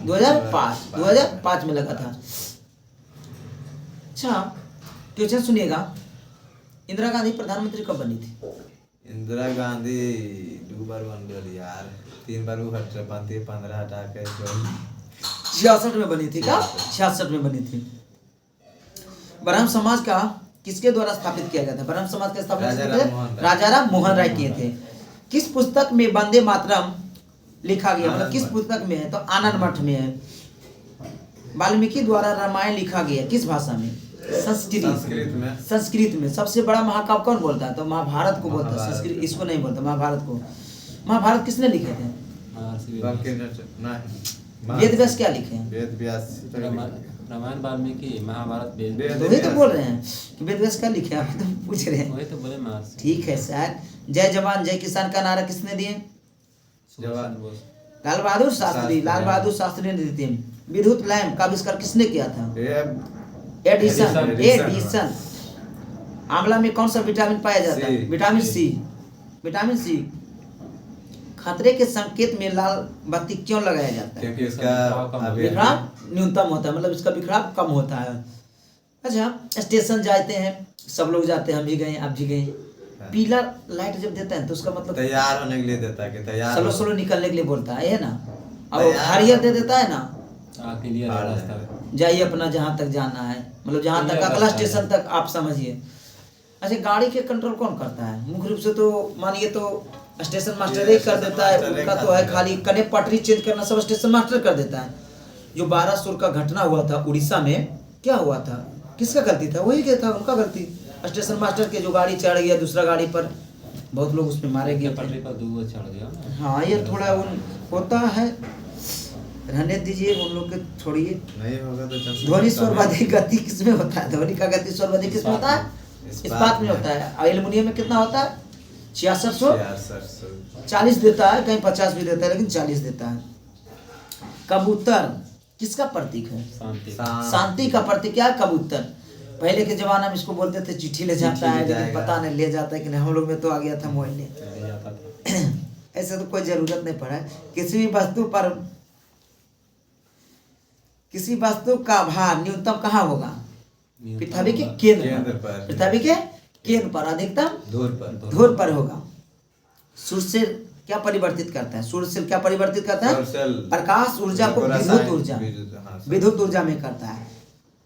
2005 में लगा था। अच्छा क्वेश्चन सुनिएगा, इंदिरा गांधी प्रधानमंत्री कब बनी थी? इंदिरा गांधी 2 बार बन गई यार, 3 बार वो हट 15 हटा के 66 में बनी थी। क्या 66 में बनी थी? ब्रह्म समाज का किसके द्वारा स्थापित किया गया था? ब्रह्म समाज का स्थापना राजा राम मोहन राय किए थे। किस पुस्तक में वंदे मातरम लिखा गया? मतलब किस पुस्तक में है? तो आनंद मठ में है। वाल्मीकि द्वारा रामायण लिखा गया किस भाषा में? संस्कृत में। सबसे बड़ा महाकाव्य कौन बोलता है? तो महाभारत को बोलता है। संस्कृत इसको नहीं बोलता, महाभारत को। महाभारत किसने लिखे थे? वेद व्यास क्या लिखे हैं? वेद व्यास रामायण वाल्मीकि, महाभारत वेद। वही तो बोल रहे हैं कि वेद व्यास क्या लिखे, आप तो पूछ रहे हैं। वही तो बोले महर्षि। ठीक है सर। जय जवान जय किसान का नारा किसने दिए? लाल बहादुर शास्त्री ने दी थी। विद्युत लैंप का आविष्कार किसने किया था? एडिसन। आंवला में कौन सा विटामिन पाया जाता है? Vitamin C. खतरे के संकेत में लाल बत्ती क्यों लगाया जाता है? क्योंकि इसका बिखराव न्यूनतम होता है, मतलब इसका बिखराव कम होता है। अच्छा स्टेशन जाते हैं, सब लोग जाते हैं, हम भी गए, आप भी गए। पीला लाइट जब देता है तो उसका मतलब तैयार होने के लिए देता है कि तैयार स्लो निकलने के लिए बोलता है ना। और हरियर दे देता है ना, जाइए अपना जहाँ तक जाना है, मतलब जहाँ तक अगला स्टेशन तक आप समझिए। अच्छा गाड़ी के कंट्रोल कौन करता है? मुख्य रूप से तो मानिए तो स्टेशन मास्टर ही कर देता है, उनका तो है खाली कने पटरी चेंज करना सब स्टेशन मास्टर कर देता है। जो 1200 का घटना हुआ था उड़ीसा में, क्या हुआ था? किसका गलती था? वही क्या था, उनका गलती। स्टेशन मास्टर के जो गाड़ी चढ़ गया दूसरा गाड़ी पर, बहुत लोग उसमें मारे गए। पटरी पर 2 चढ़ गया। हाँ ये थोड़ा उन होता है, रहने दीजिए उन लोग के, छोड़िए। नहीं होगा तो ध्वनि स्वर्वादी गति किसमें होता है? ध्वनि का गति स्वर्वादी किसमें होता है? इस्पात में होता है। और एल्युमिनियम में कितना होता है? 6600 40 देता है, कहीं 50 भी देता है, लेकिन 40 देता है। कबूतर किसका प्रतीक है? शांति का प्रतीक क्या है? कबूतर। पहले के जमाना में इसको बोलते थे चिट्ठी ले जाता है, लेकिन पता नहीं ले जाता है कि नहीं। हम लोग में तो आ गया था मोबाइल। ऐसे तो कोई जरूरत नहीं पड़ा। किसी वस्तु का भार न्यूनतम कहाँ होगा? पृथ्वी के केंद्र पर। पृथ्वी के केंद्र पर, अधिकतम धुर पर होगा। सूर्य क्या परिवर्तित करता है? सूर्य क्या परिवर्तित करता है? प्रकाश ऊर्जा को विद्युत ऊर्जा में करता है।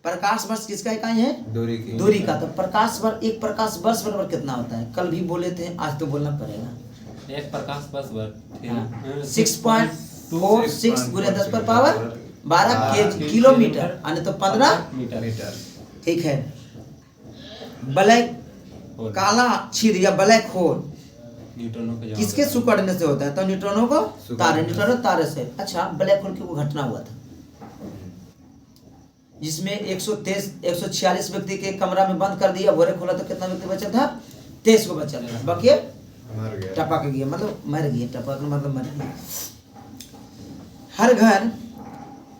प्रकाश वर्ष किसका इकाई है? दूरी का। तो प्रकाश वर्ष, एक प्रकाश वर्ष बराबर कितना होता है? कल भी बोले थे, आज तो बोलना पड़ेगा। एक प्रकाश वर्ष 6.6 46 गुणे 10 पर पावर 12 किलोमीटर यानी तो 15 मीटर। ठीक है। ब्लैक काला छेद या ब्लैक होल न्यूट्रॉनों के किसके सिकुड़ने से होता है? तो न्यूट्रॉनों को न्यूट्रॉनों तारे से। अच्छा, ब्लैक होल की वो घटना हुआ था जिसमें 146 व्यक्ति के कमरा में बंद कर दिया, भोरे खोला तो कितना व्यक्ति बचा था? 23 को बचा था, बाकी मर गया। टपक गया, मतलब मर गया। टपक मतलब मर गया।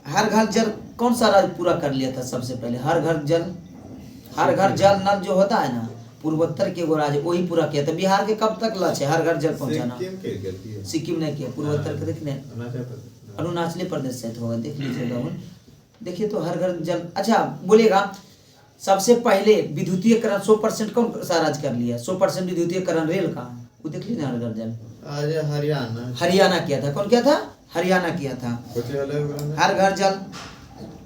हर घर जल कौन सा राज्य पूरा कर लिया था सबसे पहले? हर घर जल नल जो होता है ना, पूर्वोत्तर के वो राज्य वही पूरा किया था। बिहार के कब तक लक्ष्य है हर घर जल पहुंचाना? सिक्किम ने किया। पूर्वोत्तर के देखने अरुणाचल प्रदेश से होगा, देख लीजिएगा। देखिए तो हर घर जल। अच्छा बोलिएगा, सबसे पहले विद्युतीयकरण 100% कौन सा राज्य कर लिया? 100% विद्युतीयकरण रेल का, वो देख लीजिए। हर घर जल आज हरियाणा किया था। कौन किया था? हरियाणा किया था। हर घर जल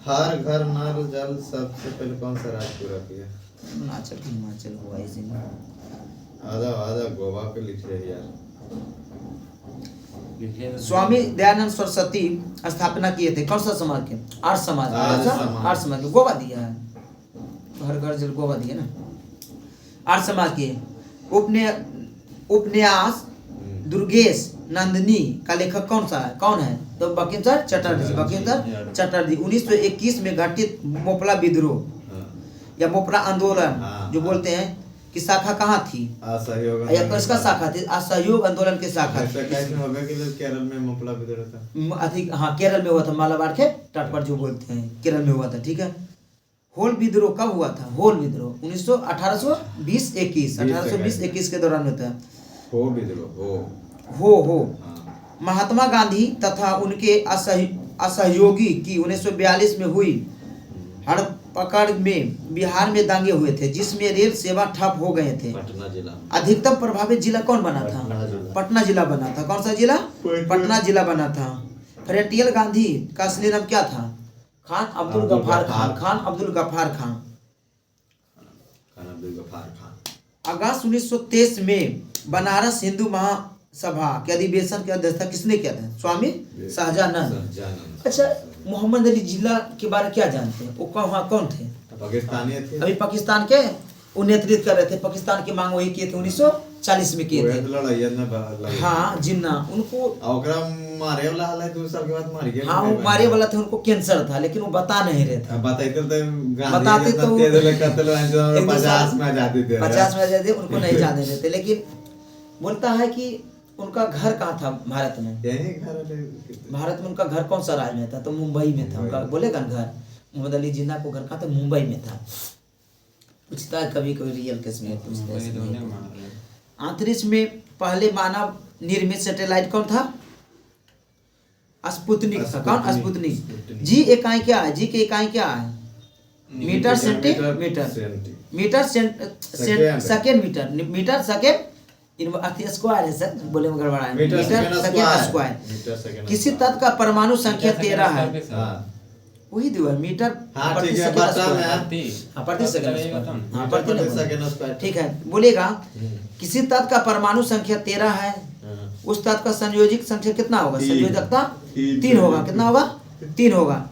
हर घर नल जल सबसे पहले कौन सा राज्य पूरा किया? अरुणाचल हिमाचल हुआ इसी में। आधा गोवा पे लिख रहे यार। स्वामी दयानंद सरस्वती स्थापना किए थे कौन सा समाज के? आर्य समाज। आर्य समाज के। गोवा दिया है तो हर घर जल गोवा दिया ना। आर्य समाज के उपन्यास दुर्गेश नंदिनी का लेखक कौन सा है? कौन है? तो बंकिम चटर्जी। 1921 में घटित मोपला विद्रोह या मोपला आंदोलन जो बोलते हैं कि शाखा कहाँ थी? असहयोग या किसका शाखा थी? असहयोग आंदोलन की शाखा थी। केरल में मोपला विद्रोह था। अधिक हाँ, केरल में हुआ था, मालाबार के तट पर जो बोलते हैं, केरल में हुआ था। ठीक है। होल विद्रोह कब हुआ था? होल विद्रोह 1820-21 के दौरान होता है। हो विद्रोह हो महात्मा गांधी तथा उनके असहयोगी की 1942 में हुई हड़पकड़ में बिहार में दांगे हुए थे, जिसमें रेल सेवा ठप हो गए थे। पटना जिला अधिकतम प्रभावित जिला कौन बना था? पटना जिला बना था। कौन सा जिला? पटना जिला बना था। फ्रेटियल गांधी का असली नाम क्या था? खान अब्दुल गफ्फार खान। अगस्त 1923 में बनारस हिंदू महासभा के अधिवेशन की अध्यक्षता किसने किया था? स्वामी सहजानंद। अच्छा, मोहम्मद अली जिन्ना के बारे में क्या जानते हैं? वो वहाँ कौन थे? पाकिस्तानी थे। अभी पाकिस्तान के वो नेतृत्व कर रहे थे। पाकिस्तान की मांग वही किए थे, 1940 में किए थे। हाँ, जिन्ना उनको मारे वाला हाल है, 2 साल के बाद मार गया। हाँ, वो मारे वाला थे, उनको कैंसर था, लेकिन वो बता नहीं रहे थे। बताते तो 50 में आजादी उनको नहीं जाने देते। लेकिन बोलता है कि उनका घर कहाँ था भारत में? भारत में उनका घर कौन सा राज्य में था? तो मुंबई में था उनका। बोलेगा ना घर, मोहम्मद अली जिन्ना को घर कहाँ था? मुंबई में था। पूछता है कभी कभी रियल केस में पूछते हैं। अंतरिक्ष में पहले मानव निर्मित सैटेलाइट कौन था? स्पुतनिक था। कौन? स्पुतनिक। जी इकाई क्या है? जी की इकाई क्या है? मीटर सेंटीमीटर सेकेंड स्क्वायर है सर, बोले में गड़बड़ा है। Metre second square. किसी तत्व का परमाणु संख्या 13 है। वही दिया मीटर प्रति सेकंड। ठीक है, बोलेगा किसी तत्व का परमाणु संख्या 13 है, उस तत्व का संयोजिक संख्या कितना होगा? संयोजकता 3 होगा। कितना होगा? 3 होगा।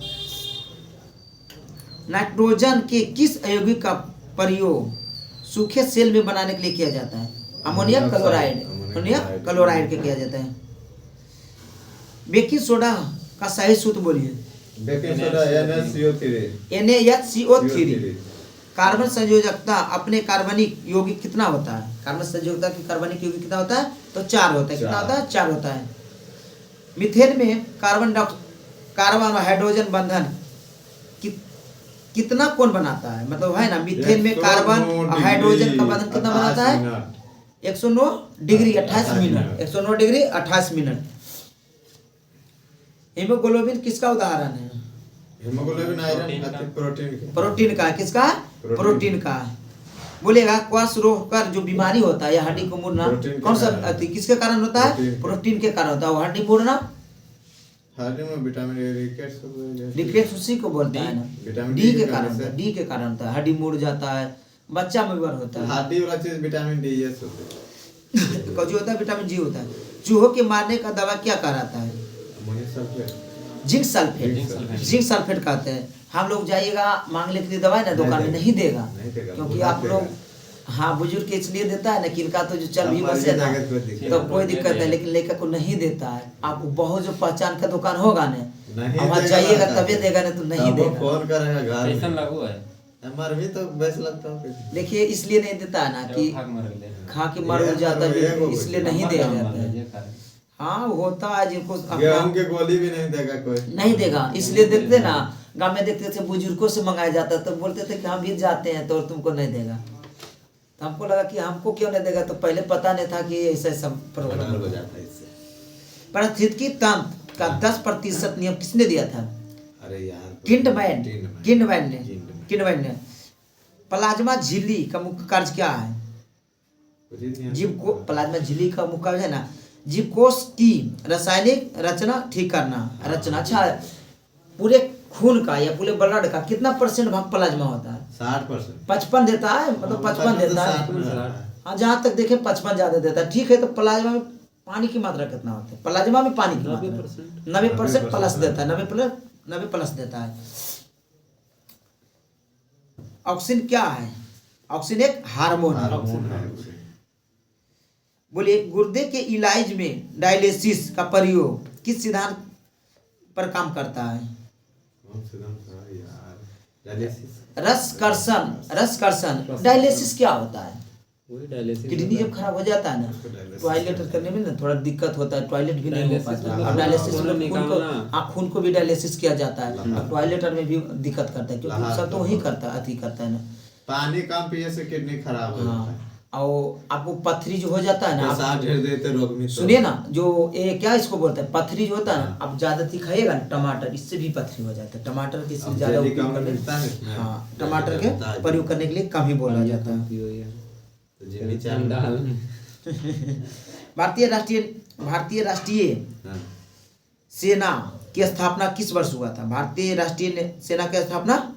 नाइट्रोजन के किस अयौगिक का प्रयोग सूखे सेल में बनाने के लिए किया जाता है? अमोनियम क्लोराइड के किया जाता है। बेकिंग सोडा का सही सूत्र बोलिए। Baking soda NaHCO3। कार्बन संयोजकता अपने कार्बनिक यौगिक कितना होता है? कार्बन संयोजकता की कार्बनिक यौगिक कितना होता है? तो 4 होता है। कितना होता है? 4 होता है। मीथेन में कार्बन हाइड्रोजन बंधन कितना कौन बनाता है? मतलब है ना, मीथेन में कार्बन और हाइड्रोजन का बंधन कितना बनाता है? 109 degree 28 minute. 109 degree 28 minute. Haemoglobin किसका उदाहरण है? हीमोग्लोबिन आयरन प्रोटीन का। किसका? प्रोटीन का। बोलेगा क्वास रोग जो बीमारी होता है या हड्डी को मुड़ना कौन सा किसके कारण होता है? प्रोटीन के कारण होता है। वो हड्डी मुड़ना, हड्डी में विटामिन रिकेट्स उसी को बोलते हैं ना। डी के कारण होता है। डी के कारण होता है, हड्डी मुड़ जाता है, बच्चा में बर होता है। हड्डी वाला चीज विटामिन डी होता है। जो होता है विटामिन जी होता है। चूहों के मारने का दवा क्या कहलाता है? जिंक सल्फेट, जिंक सल्फेट कहते हैं। हम लोग जाइएगा मांगने के लिए दवाई ना दुकान में नहीं देगा, क्योंकि आप लोग हाँ बुजुर्ग के इसलिए देता है ना कि इनका तो जो चल भी बसे ना तो कोई दिक्कत है, लेकिन लड़का को नहीं देता है। आपको बहुत जो पहचान का दुकान होगा ना वहाँ जाइएगा तभी देगा, ना तो नहीं देगा। फोन करेगा घर ऐसा में। लागू है मर भी तो बेच लगता है। देखिए इसलिए नहीं देता है ना कि खा के मर हो जाता है, इसलिए नहीं दिया जाता है। हाँ होता है जिनको गेहूं के गोली भी नहीं देगा कोई, नहीं देगा, इसलिए देखते ना गाँव में देखते थे बुजुर्गों से मंगाया जाता तो बोलते थे कि हम भी जाते हैं तो तुमको नहीं देगा। तो हमको लगा कि हमको क्यों नहीं देगा, तो पहले पता नहीं था कि ऐसा सब प्रॉब्लम हो जाता है इससे। पारिस्थितिकी तंत्र का 10% नियम किसने दिया था? अरे यार किंडमैन ने। प्लाज्मा झिल्ली का मुख्य कार्य क्या है? जीव को प्लाज्मा झिल्ली का मुख्य कार्य है ना जीवकोश की रासायनिक रचना ठीक करना। रचना अच्छा है। पूरे खून का या पूरे ब्लड का कितना % भाग प्लाज्मा होता है? 60%। 55 देता है, मतलब 55 देता है। हाँ जहाँ तक देखे 55 ज्यादा देता है, ठीक है। तो प्लाज्मा में पानी की मात्रा कितना होता है? प्लाज्मा में पानी की मात्रा 90% प्लस देता है, 90 प्लस देता है। ऑक्सीजन क्या है? ऑक्सीजन एक हार्मोन है। बोलिए गुर्दे के इलाज में डायलिसिस का प्रयोग किस सिद्धांत पर काम करता है? रसकर्षण। डायलिसिस क्या होता है? किडनी जब खराब हो जाता है ना टॉयलेट करने में ना थोड़ा दिक्कत होता है, टॉयलेट भी नहीं हो पाता है। अब डायलिसिस में खून को भी डायलिसिस किया जाता है, अब टॉयलेट में भी दिक्कत करता है, क्योंकि सब तो वही करता है, अति करता है ना। पानी कम पिए से किडनी खराब हो जाता है। और आपको पथरी जो हो जाता है ना, सुनिए ना, जो ये क्या इसको बोलते हैं पथरी जो होता है ना, आप ज्यादा खाइएगा ना टमाटर, इससे भी पथरी हो जाता है। टमाटर के इसलिए ज्यादा उपयोग करने, हाँ टमाटर के प्रयोग करने के लिए कम ही बोला जाता है। भारतीय राष्ट्रीय सेना की स्थापना किस वर्ष हुआ था? भारतीय राष्ट्रीय सेना की स्थापना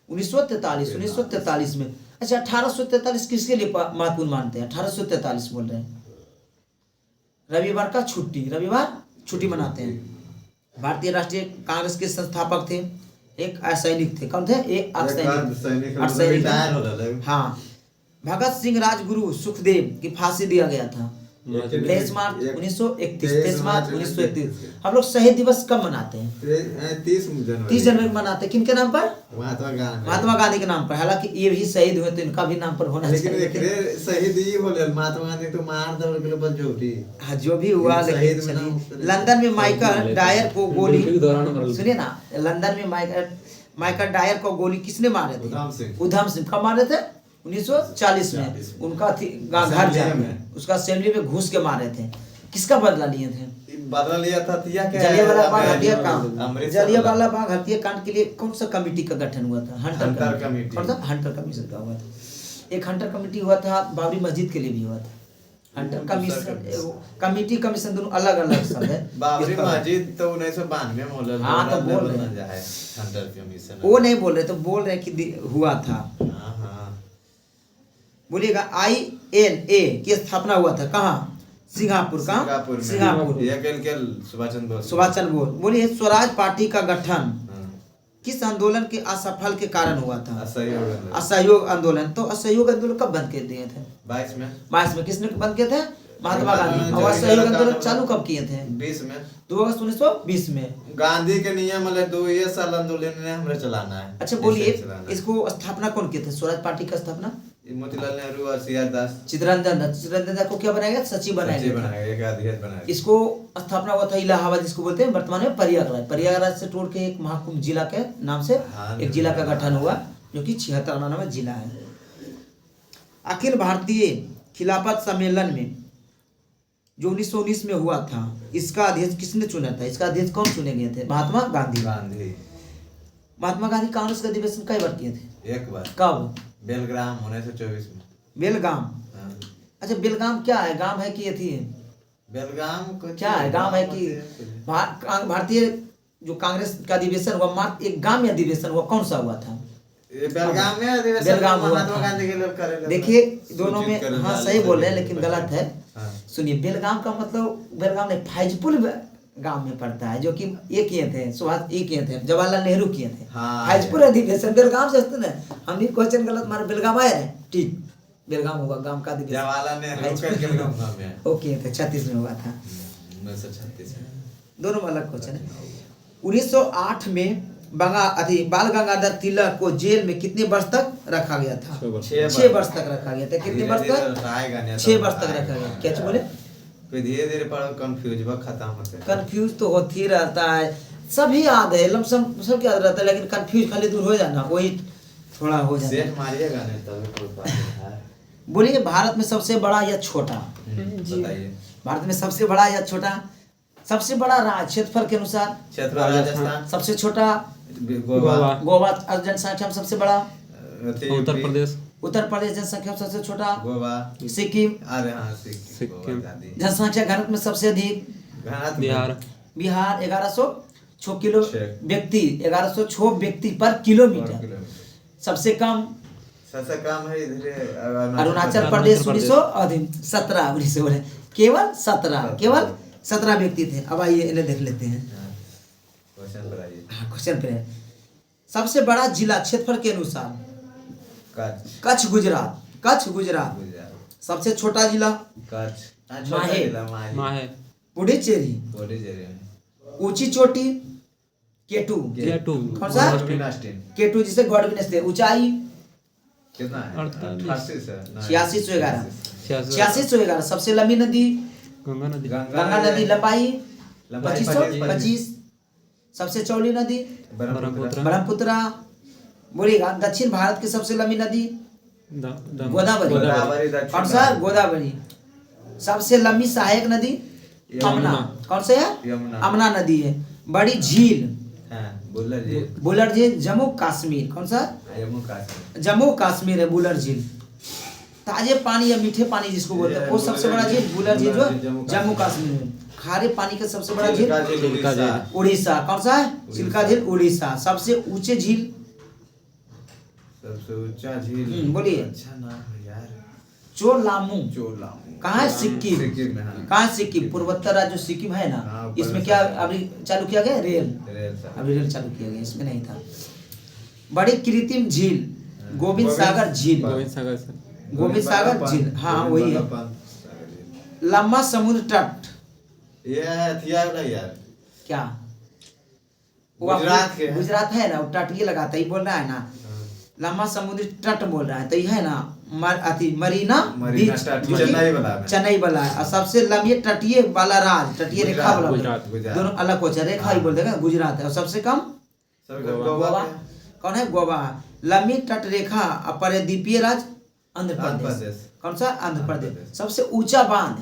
1943 में। अच्छा 1843 किसके लिए महत्वपूर्ण मानते हैं? 1843 बोल रहे हैं, रविवार का छुट्टी मनाते हैं। भारतीय राष्ट्रीय कांग्रेस के संस्थापक थे, एक असैनिक थे। कौन थे? एक अर्धसैनिक। हाँ भगत सिंह राजगुरु सुखदेव की फांसी दिया गया था 23 मार्च 1931। हम लोग शहीद दिवस कब मनाते हैं? 30 जनवरी को मनाते हैं। किनके नाम पर? महात्मा गांधी के नाम पर। हालांकि ये भी शहीद हुए तो इनका भी नाम पर होना चाहिए। शहीद ही बोले महात्मा गांधी तो मार दे हाँ जो भी हुआ, लेकिन लंदन में माइकल डायर को गोली, सुनिए ना, लंदन में माइकल डायर को गोली किसने मारे थे? उधम सिंह। कब मारे थे? 1940 में। उनका घर जाके उसका असेंबली में घुस के मारे थे। किसका बदला लिए थे? बदला लिया था जलियांवाला बाग हत्याकांड के लिए कौन सा कमेटी का गठन हुआ था? Hunter committee. हंटर कमीशन का हुआ था। एक हंटर कमेटी हुआ था, बाबरी मस्जिद के लिए भी हुआ था। हंटर कमीशन दोनों अलग अलग शब्द है। बाबरी मस्जिद तो 1992 में बोला। हाँ तो बोल रहे हैं हंटर कमीशन, वो नहीं बोल रहे, तो बोल रहे कि हुआ था। बोलिएगा INA की स्थापना हुआ था कहाँ? सिंगापुर का सुभाष चंद्र बोस। बोलिए स्वराज पार्टी का गठन किस आंदोलन के असफल के कारण हुआ था? असहयोग आंदोलन। तो असहयोग आंदोलन कब बंद कर दिए थे? 22 में। किसने बंद किए थे? महात्मा गांधी। और असहयोग आंदोलन चालू कब किए थे? 2 अगस्त 1920 में। गांधी के नियम 2 साल आंदोलन ने हमें चलाना है। अच्छा बोलिए इसको स्थापना कौन किए थे? स्वराज पार्टी का स्थापना मोतीलाल नेहरू और CR दास। चित्तरंजन दास को क्या बनाया? सचिव बनाया। इसको स्थापना हुआ था इलाहाबाद, जिसको बोलते हैं वर्तमान में प्रयागराज से तोड़ के एक महाकुंभ जिला के नाम से एक जिला का गठन हुआ, जो कि 76वां जिला है। अखिल भारतीय खिलाफत सम्मेलन में जो 1919 में हुआ था, इसका अध्यक्ष किसने चुना था? इसका अध्यक्ष कौन चुने गए थे? महात्मा गांधी। महात्मा गांधी कांग्रेस का अधिवेशन कई बार किए थे? एक बार। कब? बेलगाम 1924 में। बेलगाम। अच्छा बेलगाम क्या है? गांव है कि ये थी? बेलगाम क्या है? गांव है कि भारतीय जो कांग्रेस का अधिवेशन हुआ, मात्र एक गांव में अधिवेशन हुआ, कौन सा हुआ था? बेलगाम में अधिवेशन। बेलगाम महात्मा गांधी के लोग करे। देखिए दोनों में हाँ सही बोल रहे हैं, लेकिन गलत है। सुनिए बेलगाम का मतलब बेलगाम नहीं, गांव में पड़ता है, जो कि ये किए थे, सुभाष ये किए थे, जवाहरलाल नेहरू किए थे। हाँ, हाजीपुर अधिवेशन बेलगाम से ना, हम भी क्वेश्चन गलत मारे, बेलगाम आए रहे, ठीक बेलगाम होगा, गांव का अधिवेशन जवाहरलाल नेहरू के गांव में वो किए थे, 36 में हुआ था। 1936 में। दोनों अलग क्वेश्चन है। 1908 में बाल गंगाधर तिलक को जेल में कितने वर्ष तक रखा गया था? 6 वर्ष तक रखा गया था। कितने वर्ष तक? 6 वर्ष तक रखा गया। क्या बोले? कोई धीरे धीरे पढ़ो, कंफ्यूज बा खत्म होते हैं। कंफ्यूज तो होती रहता है, सभी याद है, लमसम सब याद रहता है, लेकिन कंफ्यूज खाली दूर हो जाना, वही थोड़ा हो जाता है। सेट मारिएगा नहीं तभी कोई बात नहीं है। बोलिए भारत में सबसे बड़ा या छोटा? बताइए। भारत में सबसे बड़ा या छोटा? सबसे बड़ा राज्य क्षेत्रफल के अनुसार? क्षेत्र राजस्थान। सबसे छोटा? गोवा। गोवा जनसंख्या में सबसे बड़ा? उत्तर प्रदेश। उत्तर प्रदेश जनसंख्या में सबसे छोटा? गोवा। सिक्किम। अरे हाँ सिक्किम। जनसंख्या घनत्व में सबसे अधिक? बिहार। बिहार 1106 किलो व्यक्ति, 1106 व्यक्ति पर और किलोमीटर। किलोमीटर। सबसे कम? सबसे कम है इधर अरुणाचल प्रदेश 17 बोले, केवल 17 व्यक्ति थे। अब आइए इन्हें देख लेते हैं। क्वेश्चन बताइए। क्वेश्चन पे सबसे बड़ा जिला क्षेत्रफल के अनुसार? कच्छ कच्छ गुजरात। सबसे छोटा जिला? कच्छ। माहे। पुडुचेरी। ऊंची चोटी? केटू। कौन सा? केटू, जिसे गॉड भी नसते। ऊंचाई कितना है? 8611। 8611। सबसे लंबी नदी? गंगा नदी। लंबाई? 2525। सबसे चौड़ी नदी? ब्रह्मपुत्र। बोलिएगा। दक्षिण भारत की सबसे लंबी नदी? गोदावरी। कौन सा? गोदावरी। सबसे लंबी सहायक नदी? अमना। कौन सा है? अमना नदी है। बड़ी झील? बुलर झील, जम्मू कश्मीर। कौन सा? जम्मू कश्मीर है बुलर झील। ताजे पानी या मीठे पानी जिसको बोलते हैं, वो सबसे बड़ा झील बुलर झील जो जम्मू कश्मीर में। खारे पानी का सबसे बड़ा झील उड़ीसा। कौन सा है? चिल्का झील, उड़ीसा। सबसे ऊंचे झील? सबसे ऊंचा झील बोलिए। अच्छा नाम है यार। चोलामू। कहाँ है? सिक्किम। में। हाँ। कहाँ है सिक्किम? पूर्वोत्तर राज्य सिक्किम है ना, इसमें क्या अभी चालू किया गया? रेल। अभी रेल चालू किया गया, इसमें नहीं था। बड़ी कृत्रिम झील? गोविंद सागर झील। गोविंद सागर झील, हाँ वही है। लंबा समुद्र तट? ये यार क्या? गुजरात के है। गुजरात है ना, वो तट ये लगाता है, बोल रहा है ना। लंबा समुद्री तट बोल रहा है, तो ये है ना मरीना बीच, चेन्नई वाला है। और सबसे लंबी तटीय वाला राज्य, तटीय रेखा वाला, दोनों अलग हो जाए, रेखा ही बोल देगा, गुजरात है। और सबसे कम? गोवा। कौन है? गोवा। लंबी तट रेखा परिद्वीपीय राज्य? आंध्र प्रदेश। कौन सा? आंध्र प्रदेश। सबसे ऊंचा बांध?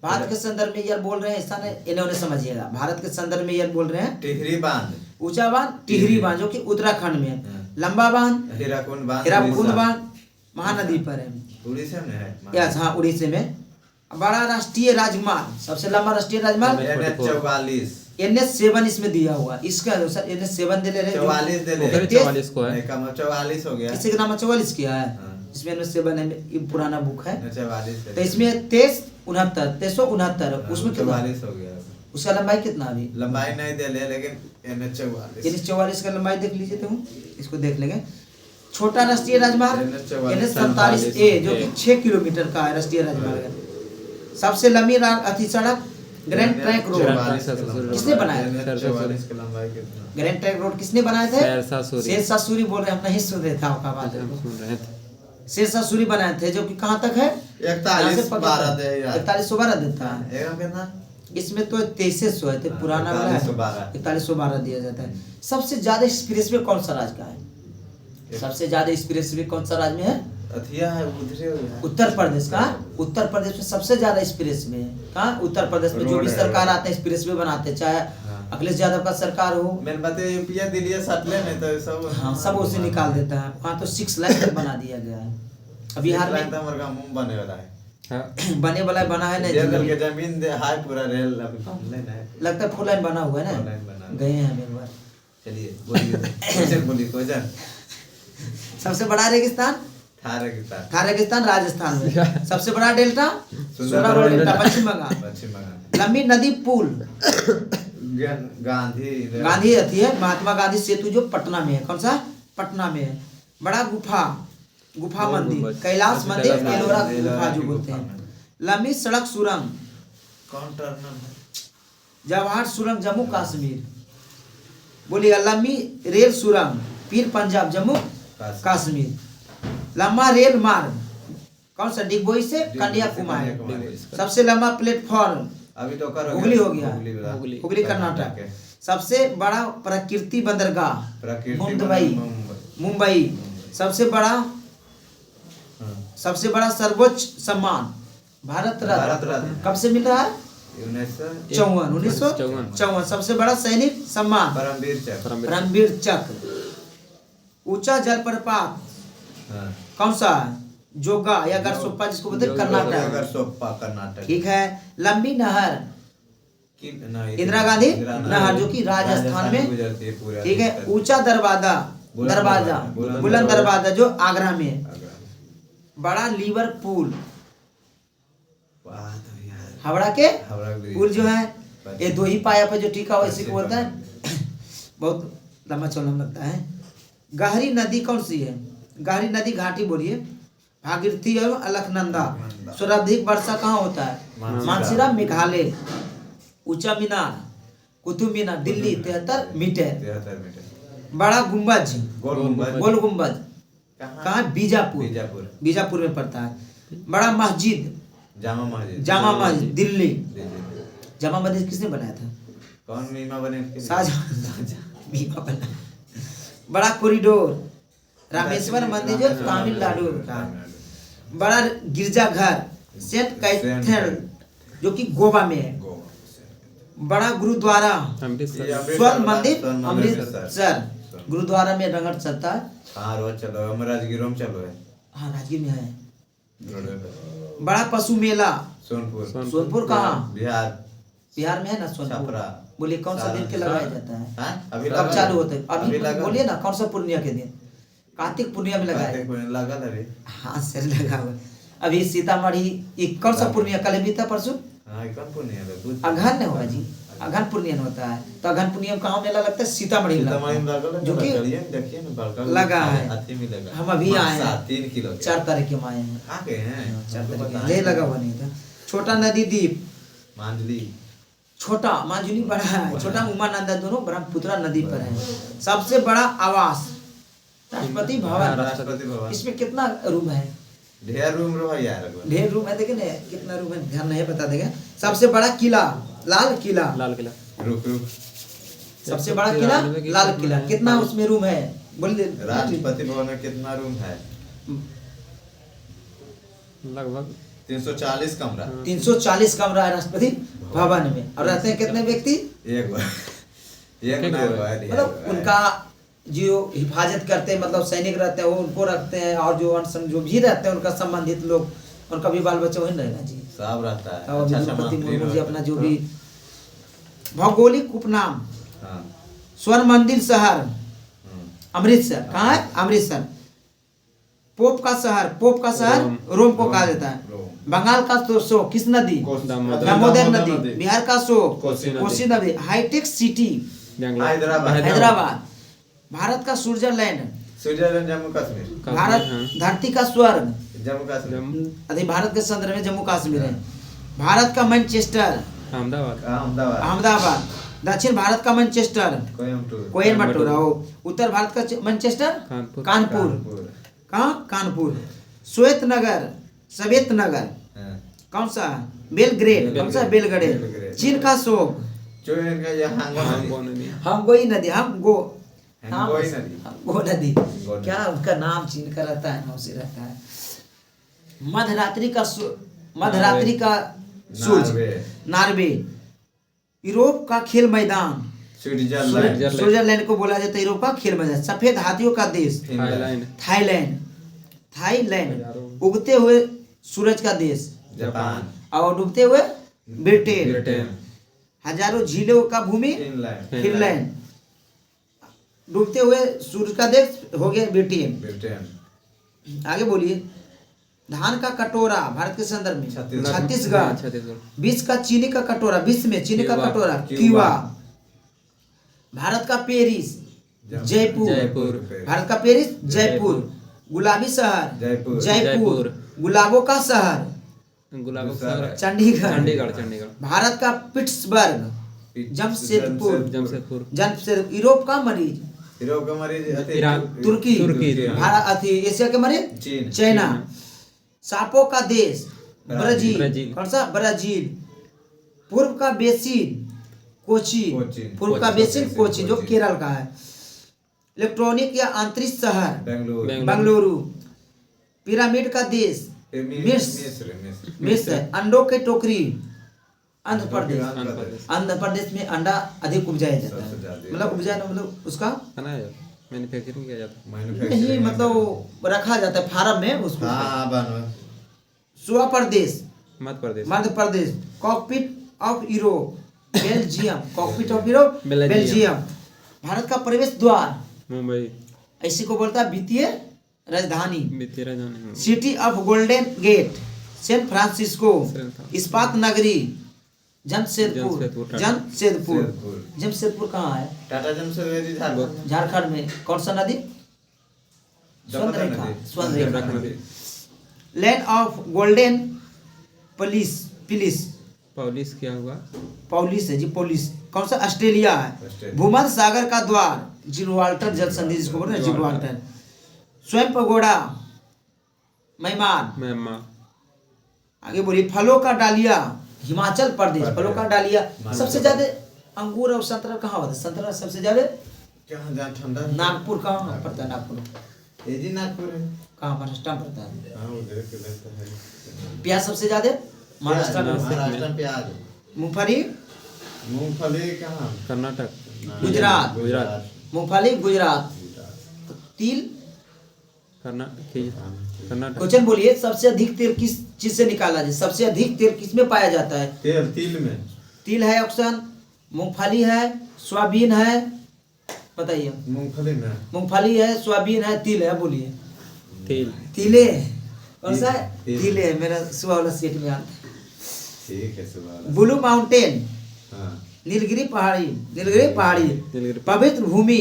भारत के संदर्भ में यार बोल रहे हैं, ऐसा नहीं इन्होंने समझिएगा, भारत के संदर्भ में यार बोल रहे हैं। टिहरी बांध। ऊंचा बांध टिहरी बांध, जो कि उत्तराखंड में है। लंबा बांध? हीराकुंड बांध महानदी पर है, उड़ीसा में है। यस हाँ, उड़ीसा में। बड़ा राष्ट्रीय राजमार्ग? सबसे लंबा राष्ट्रीय राजमार्ग? NH7 इसमें दिया हुआ, इसका अनुसार NH7 दे ले रहे 44 को है। 44 हो गया। किसी का नाम 44 किया है, इसमें NH7 है, ये पुराना बुक है। 44 तो इसमें 2369, उसमें कितना? 44 हो गया। उसका लंबाई कितना? अभी लंबाई नहीं दे ले, लेकिन NH44 का लंबाई देख लीजिए, तुम इसको देख लेंगे। छोटा राष्ट्रीय राजमार्ग? NH47A, जो कि 6 किलोमीटर का है, राष्ट्रीय राजमार्ग है। सबसे लंबी सड़क? ग्रैंड ट्रैंक रोड किसने बनाया? ग्रैंड ट्रैंक रोड किसने बनाए थे? शेरशाह सूरी बोल रहे हैं, हम नहीं सुन रहे थे आपका बात। शेरशाह सूरी बनाए थे, जो कि कहाँ तक है? 4112 देता है। इसमें तो 2300 है, तो पुराना वाला है, 4112 दिया जाता है। सबसे ज्यादा एक्सप्रेस वे कौन सा राज्य का है? सबसे ज्यादा एक्सप्रेस वे कौन सा राज्य में है? उत्तर प्रदेश का। उत्तर प्रदेश में सबसे ज्यादा एक्सप्रेस वे है। कहाँ? उत्तर प्रदेश में। जो भी सरकार आते हैं एक्सप्रेस वे बनाते हैं, चाहे अखिलेश यादव का सरकार हो, यूपीए दिल्ली सटले में तो सब हाँ सब उसे निकाल देता है। वहाँ तो 6 लाइन तक बना दिया गया है। बिहार में बने वाला है, बने वाला बना है नहीं, जमीन हाई पूरा रेल लगता है 4 लाइन बना हुआ है ना, गए हैं एक बार। चलिए बोलिए। सबसे बड़ा रेगिस्तान? थार रेगिस्तान राजस्थान में। सबसे बड़ा डेल्टा? सुंदरबन डेल्टा, पश्चिम बंगाल। लंबी नदी पुल? गांधी गांधी अथी है महात्मा गांधी सेतु जो पटना में है। कौन सा? पटना में है। बड़ा गुफा मंदिर, गुंबद। कैलाश मंदिर, कैलाश एलोरा मंदिर, गुफा जो की बोलते गुफा हैं। में। लंबी सड़क सुरंग, कौन टर्नल है? जवाहर सुरंग जम्मू कश्मीर। बोलिएगा लंबी रेल सुरंग, पीर पंजाब जम्मू कश्मीर। लंबा रेल मार्ग कौन सा? डिगबोई से कन्याकुमारी। सबसे लंबा प्लेटफॉर्म अभी तो कर हुगली हो गया, हुगली। हुगली कर्नाटक। सबसे बड़ा प्रकृति बंदरगाह मुंबई। सबसे बड़ा सर्वोच्च सम्मान भारत रत्न कब से मिल रहा है? 1954। सबसे बड़ा सैनिक सम्मान परमवीर चक्र। ऊंचा जलप्रपात कौन सा? जोगा या गरसोप्पा जिसको बोलते हैं कर्नाटक। ठीक है। लंबी नहर इंदिरा गांधी नहर जो कि राजस्थान में। ठीक है। ऊंचा दरवाजा बुलंद दरवाजा जो आगरा में है। बड़ा लिवरपूल हावड़ा के पुल जो है ये 2 ही पाया पे जो टीका हुआ इसी को बोलता है। बहुत लंबा चौड़ा लगता है। गहरी नदी कौन सी है? गहरी नदी घाटी बोलिए। भागीरथी एवं अलकनंदा। सर्वाधिक वर्षा कहाँ होता है? मानसीरा मेघालय। ऊंचा मीनार कुतुब मीनार दिल्ली 73 मीटर। बड़ा गुम्बज गोल गुम्बज कहाँ? बीजापुर में पड़ता है। बड़ा मस्जिद जामा मस्जिद दिल्ली। जामा मस्जिद किसने बनाया था? कौन मीमा बने? शाहजहां बना। बड़ा कॉरिडोर रामेश्वर मंदिर जो तमिलनाडु का। बड़ा गिरजाघर सेंट कैथेड्रल जो कि गोवा में है। बड़ा गुरुद्वारा स्वर्ण मंदिर अमृतसर। गुरुद्वारा में लंगर चलता है। हाँ रोज चलो हम राजगीर में चलो है। हाँ राजगीर में है। बड़ा पशु मेला सोनपुर कहाँ? बिहार में है ना सोनपुर। बोलिए कौन सा दिन के लगाया जाता है? अभी कब चालू होता है? अभी बोलिए ना कौन सा पूर्णिया के दिन? कार्तिक पूर्णिया में लगाया। हाँ सर लगा हुआ। अभी सीतामढ़ी कौन सा पूर्णिया? कल भी था परसों। अगहन नहीं होगा जी, अगहन पूर्णिया होता है। तो अगहन पूर्णिया में कहाँ मेला लगता है? सीतामढ़ी जो कि लगा है। हम अभी आए हैं 4 तारीख में आए हैं। 4 तारीख ले लगा हुआ नहीं था। छोटा नदी द्वीप छोटा मांझुली बड़ा है। छोटा उमानंदा दोनों ब्रह्मपुत्र नदी पर है। सबसे बड़ा आवास राष्ट्रपति भवन। इसमें कितना रूम है? ढेर रूम है। देखे ना कितना रूम है, ध्यान नहीं बता देगा। सबसे बड़ा किला लाल किला। रुक सबसे बड़ा किला लाल किला। कितना उसमें रूम है? बोलिए। राष्ट्रपति भवन में कितना रूम है? लगभग 340 कमरा। 340 कमरा है राष्ट्रपति भवन में। और रहते हैं कितने व्यक्ति? एक मतलब उनका जो हिफाजत करते हैं, मतलब सैनिक रहते हैं वो उनको रखते हैं। और जो भी रहते हैं उनका संबंधित लोग, उनका भी बाल बच्चा वही रहेगा जी। सब रहता है। और द्रौपदी मुर्मू जी अपना जो भी भौगोलिक उपनाम स्वर्ण मंदिर शहर अमृतसर। कहाँ है? अमृतसर। पोप का शहर रोम को कहा जाता है। बंगाल का तो शो किस नदी? दामोदर नदी। बिहार का शो कोसी नदी। Hi tech city Hyderabad. भारत का स्विट्जरलैंड जम्मू कश्मीर। भारत धरती का स्वर्ग जम्मू कश्मीर। अभी भारत के संदर्भ में जम्मू कश्मीर है। भारत का मैनचेस्टर अहमदाबाद। दक्षिण भारत का मैनचेस्टर कोयम्बटूर। उत्तर भारत का मैनचेस्टर कानपुर। कहाँ? कानपुर। श्वेत नगर कौन सा? बेलग्रेड। कौन सा? बेलग्रेड। चीन का शोक हांगोई नदी। हांगो नदी क्या उसका नाम चीन का रहता है, नाम से रहता है। मध्यरात्रि का सूर्य नॉर्वे। यूरोप का खेल मैदान स्विट्जरलैंड को बोला जाता है यूरोप का खेल मैदान। सफेद हाथियों का देश थाईलैंड। उगते हुए सूरज का देश जापान। और डूबते हुए ब्रिटेन। हजारों झीलों का भूमि फिनलैंड। डूबते हुए सूरज का देश हो गया ब्रिटेन। आगे बोलिए। धान का कटोरा भारत के संदर्भ में छत्तीसगढ़। विश्व का चीनी का कटोरा, विश्व में चीनी का कटोरा क्यूबा। भारत का पेरिस जयपुर। जयपुर। भारत का पेरिस जयपुर। गुलाबी शहर जयपुर। जयपुर। गुलाबों का शहर गुलाब शहर चंडीगढ़। चंडीगढ़ चंडीगढ़। भारत का पिट्सबर्ग जमशेदपुर। जमशेदपुर। जमशेदपुर। यूरोप का मरीज यूरोप का मरीज ईरान। तुर्की। तुर्की। भारत अथी एशिया के मरीज चीन। चाइना। सांपों का देश ब्राजील। ब्राजील। कौन सा ब्राजील। पूर्व का बेसिन कोचीन। कोचीन। पूर्व का बेसिन कोचीन जो केरल का है। इलेक्ट्रॉनिक या आंतरिक शहर बेंगलुरु। बेंगलुरु। पिरामिड का देश मिस्र। मिस्र। अंडों की टोकरी आंध्र प्रदेश। आंध्र प्रदेश में अंडा अधिक उपजाया जाता है। सबसे ज्यादा। मतलब उपजाया मतलब उसका बनाया जाता है, मैन्युफैक्चरिंग किया जाता है। नहीं मतलब रखा जाता है फार्म में उसको। हाँ बनो सुआ प्रदेश Madhya Pradesh. Madhya Pradesh. Cockpit of Europe Belgium. Cockpit of Europe Belgium. Belgium. Bharat का प्रवेश द्वार मुंबई। इसी को बोलता है वित्तीय राजधानी। वित्तीय राजधानी। City of golden gate San Francisco. इस्पात नगरी जमशेदपुर। जमशेदपुर। जमशेदपुर। जमशेदपुर। जमशेदपुर कहाँ है। टाटा जमशेदपुर झारखंड। झारखंड में। कौन सा नदी स्वर्ण रेखा। स्वर्ण रेखा नदी। Land of golden police please polish क्या हुआ। पॉलिस है जी पॉलिस। कौन सा ऑस्ट्रेलिया है। ऑस्ट्रेलिया। भूमध्य सागर का द्वार जिब्राल्टर जल संधि जिसको बोलते हैं जिब्राल्टर। स्वयं पगोड़ा मेहमान। म्यांमार। आगे बोलिए फलों का डालिया हिमाचल प्रदेश। फलों का डालिया सबसे ज्यादा अंगूर और संतरा कहाँ होता है। संतरा सबसे ज्यादा कहाँ जहाँ ठंडा नागपुर कहाँ पड़ता है। नागपुर ये जी नागपुर है। कहाँ महाराष्ट्र में पड़ता है। हाँ उधर के लगता है। प्याज सबसे ज्यादा महाराष्ट्र में। महाराष्ट्र में प्याज। मूंगफली मूंगफली कहाँ कर्नाटक। गुजरात। गुजरात। मूंगफली गुजरात। तिल कर्नाटक। क्वेश्चन बोलिए सबसे अधिक तेल किस चीज से निकाला जाए। सबसे अधिक तेल किस में पाया जाता है। तेल तिल में तिल है ऑप्शन। मूंगफली है सोयाबीन है बताइए। मूंगफली में मूंगफली है सोयाबीन है तिल है बोलिए। तेल। तिले कौन सा है। तिल। तिले है मेरा सुबह वाला सीट में आता है। ठीक है सुबह। ब्लू माउंटेन हाँ नीलगिरी पहाड़ी। नीलगिरी पहाड़ी। नीलगिरी। पवित्र भूमि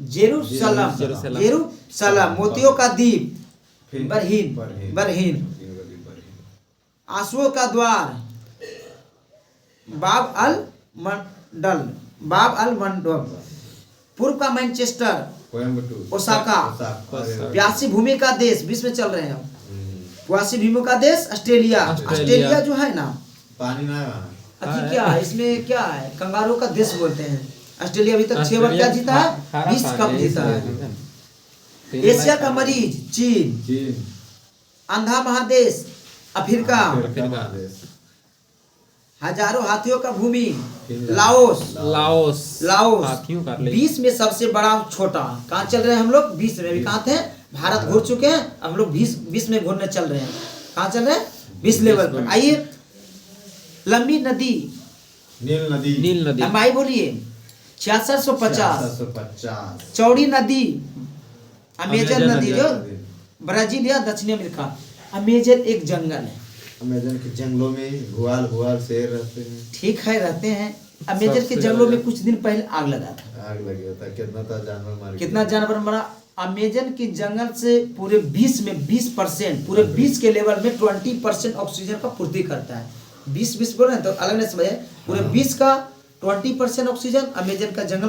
जेरूसलम। जेरूसलम। जेरूसलम। मोतियों का द्वीप फिर बरहीन। बरहीन। आंसुओं का द्वार बाब अल मंडल। बाब अल मंडल। पूर्व का मैनचेस्टर कोयम्बटूर। ओसाका। ओसाका। प्यासी भूमि का देश विश्व में चल रहे हैं। प्यासी भूमि का देश ऑस्ट्रेलिया। ऑस्ट्रेलिया जो है ना पानी ना वहाँ। अभी क्या है इसमें क्या है कंगारू का देश बोलते हैं। ऑस्ट्रेलिया अभी तक 6 बार क्या जीता है 20 कप जीता है। एशिया का मरीज चीन। चीन। अंधा महादेश अफ्रीका। अफ्रीका महादेश। हजारों हाथियों का भूमि फिनलैंड। लाओस। लाओस। लाओस। हाथियों का ले। 20 में सबसे बड़ा छोटा कहाँ चल रहे हैं हम लोग 20 में। अभी कहाँ थे भारत घूर चुके हैं अब हम लोग 20 में घूरने चल रहे हैं। कहाँ चल रहे हैं 20 लेवल पर। आइए लंबी नदी नील नदी। नील नदी। लंबाई बोलिए 6650। 750। चौड़ी नदी अमेजन नदी जो नदी। ब्राजील या दक्षिण अमेरिका। अमेजन एक जंगल है। अमेजन के जंगलों में घुआल शेर रहते हैं। ठीक है रहते हैं। अमेजन के सबसे जंगलों में ज्यादा- कुछ दिन पहले आग लगा था। आग लगी होता कितना था जानवर मार कितना जानवर मरा। अमेजन के जंगल से पूरे 20 में 20% पूरे 20 के लेवल में 20% ऑक्सीजन का पूर्ति करता है। 20 बोल रहे हैं तो अलग नहीं समझे। पूरे 20 का 20% ऑक्सीजन अमेजन का जंगल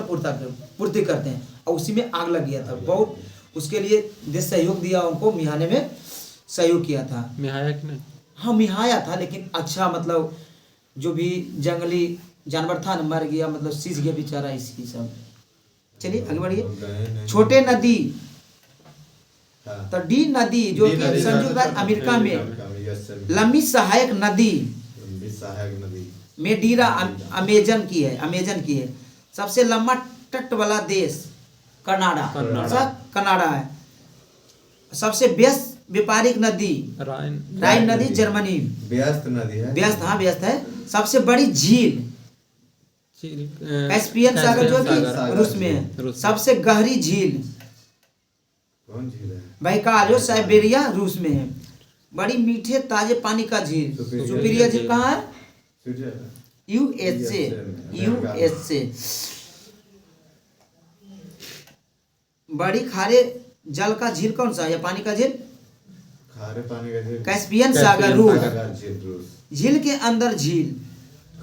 पूर्ति करते हैं और उसी में आग लग गया था। बहुत उसके लिए देश सहयोग दिया उनको मिहाने में सहयोग किया था। मिहाया कि नहीं। हाँ मिहाया था लेकिन अच्छा मतलब जो भी जंगली जानवर था ना मर गया मतलब सीज गया बेचारा इसकी सब। चलिए आगे बढ़िए। छोटे नदी तो डी नदी जो कि संयुक्त राज्य अमेरिका में लंबी सहायक नदी सहायक नदी मेडीरा अमेजन की है। अमेजन की है। सबसे लंबा तट वाला देश कनाडा। कनाडा है। सबसे व्यस्त व्यापारिक नदी राइन नदी जर्मनी। व्यस्त नदी है। व्यस्त हाँ व्यस्त है। सबसे बड़ी झील कैस्पियन सागर जो कि रूस में है। सबसे गहरी झील कौन झील है। बैकाल साइबेरिया रूस में है। बड़ी मीठे ताजे पानी का झील सुपीरियर झील कहाँ है यूएसए। यूएसए। बड़ी खारे जल का झील कौन सा है, या पानी का झील? खारे पानी का झील कैस्पियन सागर रूस। सागर झील रूस। झील के अंदर झील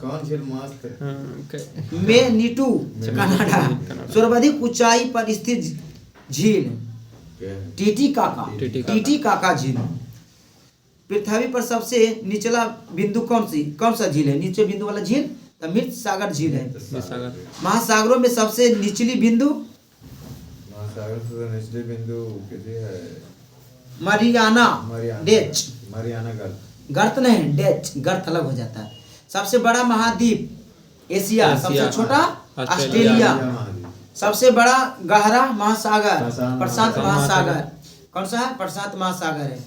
कौन झील मस्त है? हाँ, मेनिटू कनाडा। सर्वाधिक ऊंचाई पर स्थित झील क्या है? टीटीकाका। टीटीकाका। टीटीकाका झील। पृथ्वी पर सबसे निचला बिंदु कौन सा झील है? नीचे बिंदु वाला झील मृत सागर झील है। सागर। महासागरों में सबसे निचली बिंदु महासागर से तो निचले बिंदु किसी है? मरियाना डेच। मरियाना गर्त। गर्त नहीं, डेच गर्त अलग हो जाता है। सबसे बड़ा महाद्वीप एशिया। सबसे छोटा ऑस्ट्रेलिया। महाद्वीप। सबसे बड़ा गहरा महासागर प्रशांत प्रशांत महासागर। कौन सा है? प्रशांत महासागर है।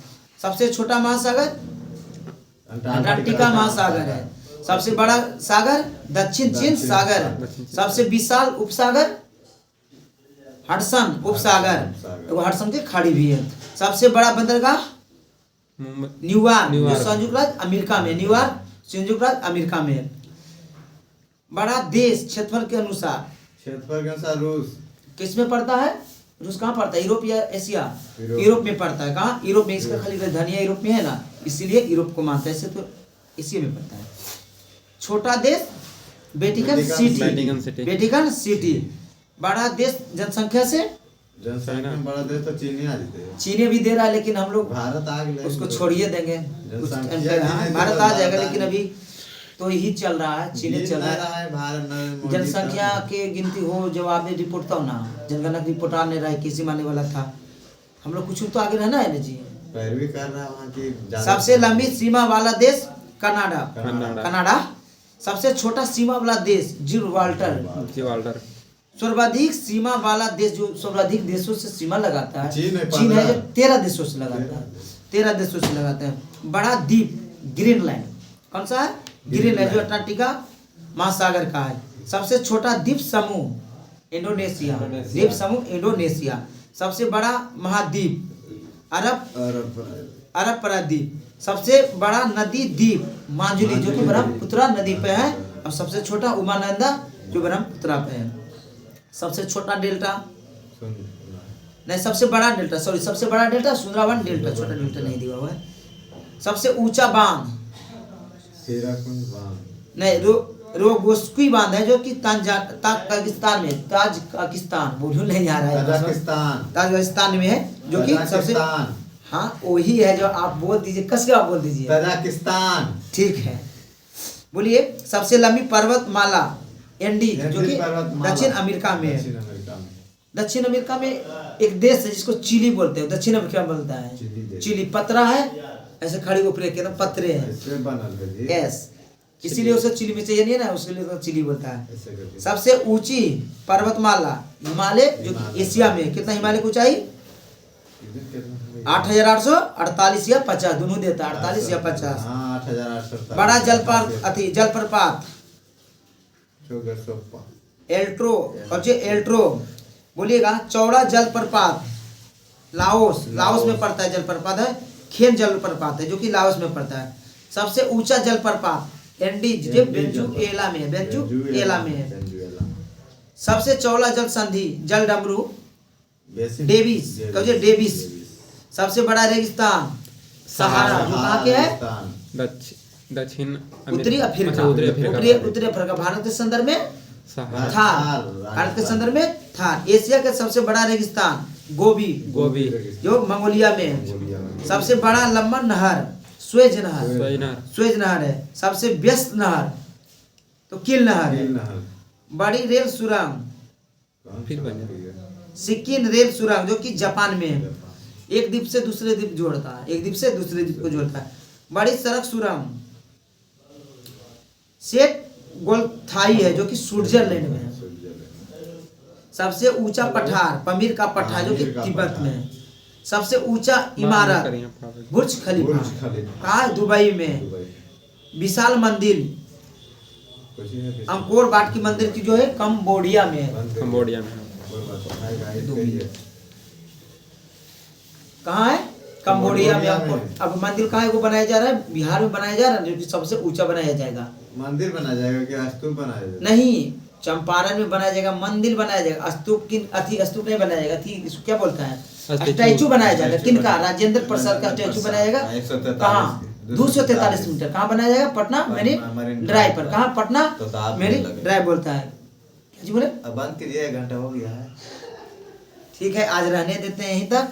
सबसे छोटा महासागर अंटार्कटिका महासागर है। सबसे बड़ा सागर दक्षिण चीन सागर है। सबसे विशाल उपसागर हडसन उपसागर, वो हडसन की खाड़ी भी है। सबसे बड़ा बंदरगाह न्यूयॉर्क, जो संयुक्त राज्य अमेरिका में। न्यूयॉर्क संयुक्त राज्य अमेरिका में है। बड़ा देश क्षेत्रफल के अनुसार, क्षेत्रफल के अनुसार रूस किस में पड़ता है? रूस कहाँ पड़ता है? यूरोप या एशिया? यूरोप। यूरोप में पड़ता है। कहाँ? यूरोप में। इसका खाली राजधानी यूरोप में है ना, इसीलिए यूरोप को मानता है। ऐसे तो इसी में पड़ता है। छोटा देश Vatican Vatican city. City. Vatican city. बड़ा देश जनसंख्या से जनसंख्या में बड़ा देश तो चीन ही आ जाते हैं। चीन भी दे रहा है, लेकिन हम लोग भारत आ गया उसको छोड़िए देंगे। जनसंख्या हाँ, भारत आ जाएगा, लेकिन अभी तो यही चल रहा है, चीन चल रहा है। भारत नरेंद्र मोदी जनसंख्या के गिनती हो, जब आपने रिपोर्ट था ना, जनगणना की रिपोर्ट आने रहा है, किसी मानने वाला था। हम लोग कुछ तो आगे रहना है ना जी। पैरवी कर रहा है वहाँ की। सबसे लंबी सीमा वाला देश कनाडा। कनाडा। कनाडा। सबसे छोटा सीमा वाला देश जिब्राल्टर। सर्वाधिक सीमा वाला देश, जो सर्वाधिक देशों से सीमा लगाता है, चीन है। चीन है, जो 13 देशों से लगाता है। 13 देशों से लगाता है। बड़ा द्वीप ग्रीनलैंड। कौन सा है? ग्रीनलैंड, जो अंटार्कटिका महासागर का है। सबसे छोटा द्वीप समूह इंडोनेशिया। द्वीप समूह इंडोनेशिया। सबसे बड़ा महाद्वीप अरब प्रायद्वीप। सबसे बड़ा नदी द्वीप माजुली, जो कि ब्रह्मपुत्र नदी पे है। और सबसे छोटा उमानंदा, जो ब्रह्मपुत्र पे है। सबसे छोटा डेल्टा नहीं, सबसे बड़ा डेल्टा, सॉरी, सबसे बड़ा डेल्टा सुंदरवन डेल्टा, छोटा डेल्टा नहीं दिया हुआ है। सबसे ऊंचा बांध नहीं, रोगोस्की बांध है, जो कि ताजिकिस्तान में, ताजिकिस्तान बोलूं नहीं आ रहा है, ताजिकिस्तान में है, जो कि सबसे, हाँ वही है जो आप बोल दीजिए, कस के आप बोल दीजिए, ताजिकिस्तान। ठीक है, बोलिए। सबसे लंबी पर्वतमाला एंडीज, जो कि दक्षिण अमेरिका में है। दक्षिण अमेरिका में एक देश है जिसको चिली बोलते हैं, दक्षिण अमेरिका में बोलता है चिली। पतरा है, ऐसे खड़ी ऊपर के पतरे हैं, यस, इसीलिए उसे चिली में चाहिए नहीं ना, उसके लिए तो चिली बोलता है। सबसे ऊंची पर्वतमाला हिमालय, जो कि एशिया में। कितना हिमालय की ऊंचाई? 8,848 या 50, दोनों देता है, 48 या 50। 8,848। बड़ा जलप्रपात एल्ट्रो बोलिएगा। चौड़ा जलप्रपात लाओस में पड़ता है, जलप्रपात है। खेन जलप्रपात है, जो कि लाओस में पड़ता है। सबसे ऊंचा जलप्रपात एंडीज, जो वेनेजुएला में है। सबसे चौड़ा जल संधि जल डमरू डेविस। सबसे बड़ा रेगिस्तान सहारा, जो कहाँ के है? दक्षिण उत्तरी अफ्रीका। उत्तरी अफ्रीका। भारत के संदर्भ में थार, भारत के संदर्भ में थार। एशिया का सबसे बड़ा रेगिस्तान गोबी, जो मंगोलिया में है। सबसे बड़ा लंबा नहर स्वेज नहर है। सबसे व्यस्त नहर तो किल नहर है। बड़ी रेल सुरंग सिक्किम रेल सुरंग, जो कि जापान में है। एक द्वीप से दूसरे द्वीप जोड़ता है, एक द्वीप से दूसरे द्वीप को जोड़ता है। बड़ी सड़क सुरंग सेट गोल्थाई है, जो कि स्विट्जरलैंड में है। सबसे ऊंचा पठार पमीर का पठार, जो कि तिब्बत में है। सबसे ऊंचा इमारत बुर्ज खलीफा, कहाँ है? दुबई में। विशाल मंदिर अंकोर वाट की मंदिर की, जो है कंबोडिया में है। कहाँ है? कंबोडिया में। अब मंदिर कहाँ को बनाया जा रहा है? बिहार में बनाया जा रहा है, जो कि सबसे ऊंचा बनाया जाएगा। मंदिर बनाया जाएगा क्या? स्तूप बनाया जाएगा? नहीं, चंपारण में बनाया जाएगा, मंदिर बनाया जाएगा, स्तूप की अथी स्तूप नहीं बनाया जाएगा, अथी इसको क्या बोलता है, स्टैचू। स्टैचू बनाया जाएगा। किनका? राजेंद्र प्रसाद का स्टैचू बनाया जाएगा। 143 कहाँ? 243 मीटर। कहाँ बनाया जाएगा? पटना मेरी ड्राइव पर। कहाँ? पटना तो आप मेरी लगे। ड्राइव बोलता है। क्या जी बोले? अब बंद कीजिए, 1 घंटा हो गया है। ठीक है, आज रहने देते हैं यहीं तक।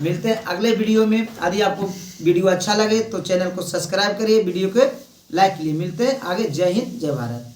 मिलते हैं अगले वीडियो में। यदि आपको वीडियो अच्छा लगे तो चैनल को सब्सक्राइब करिए, वीडियो को लाइक कीजिए। मिलते हैं आगे। जय हिंद, जय भारत।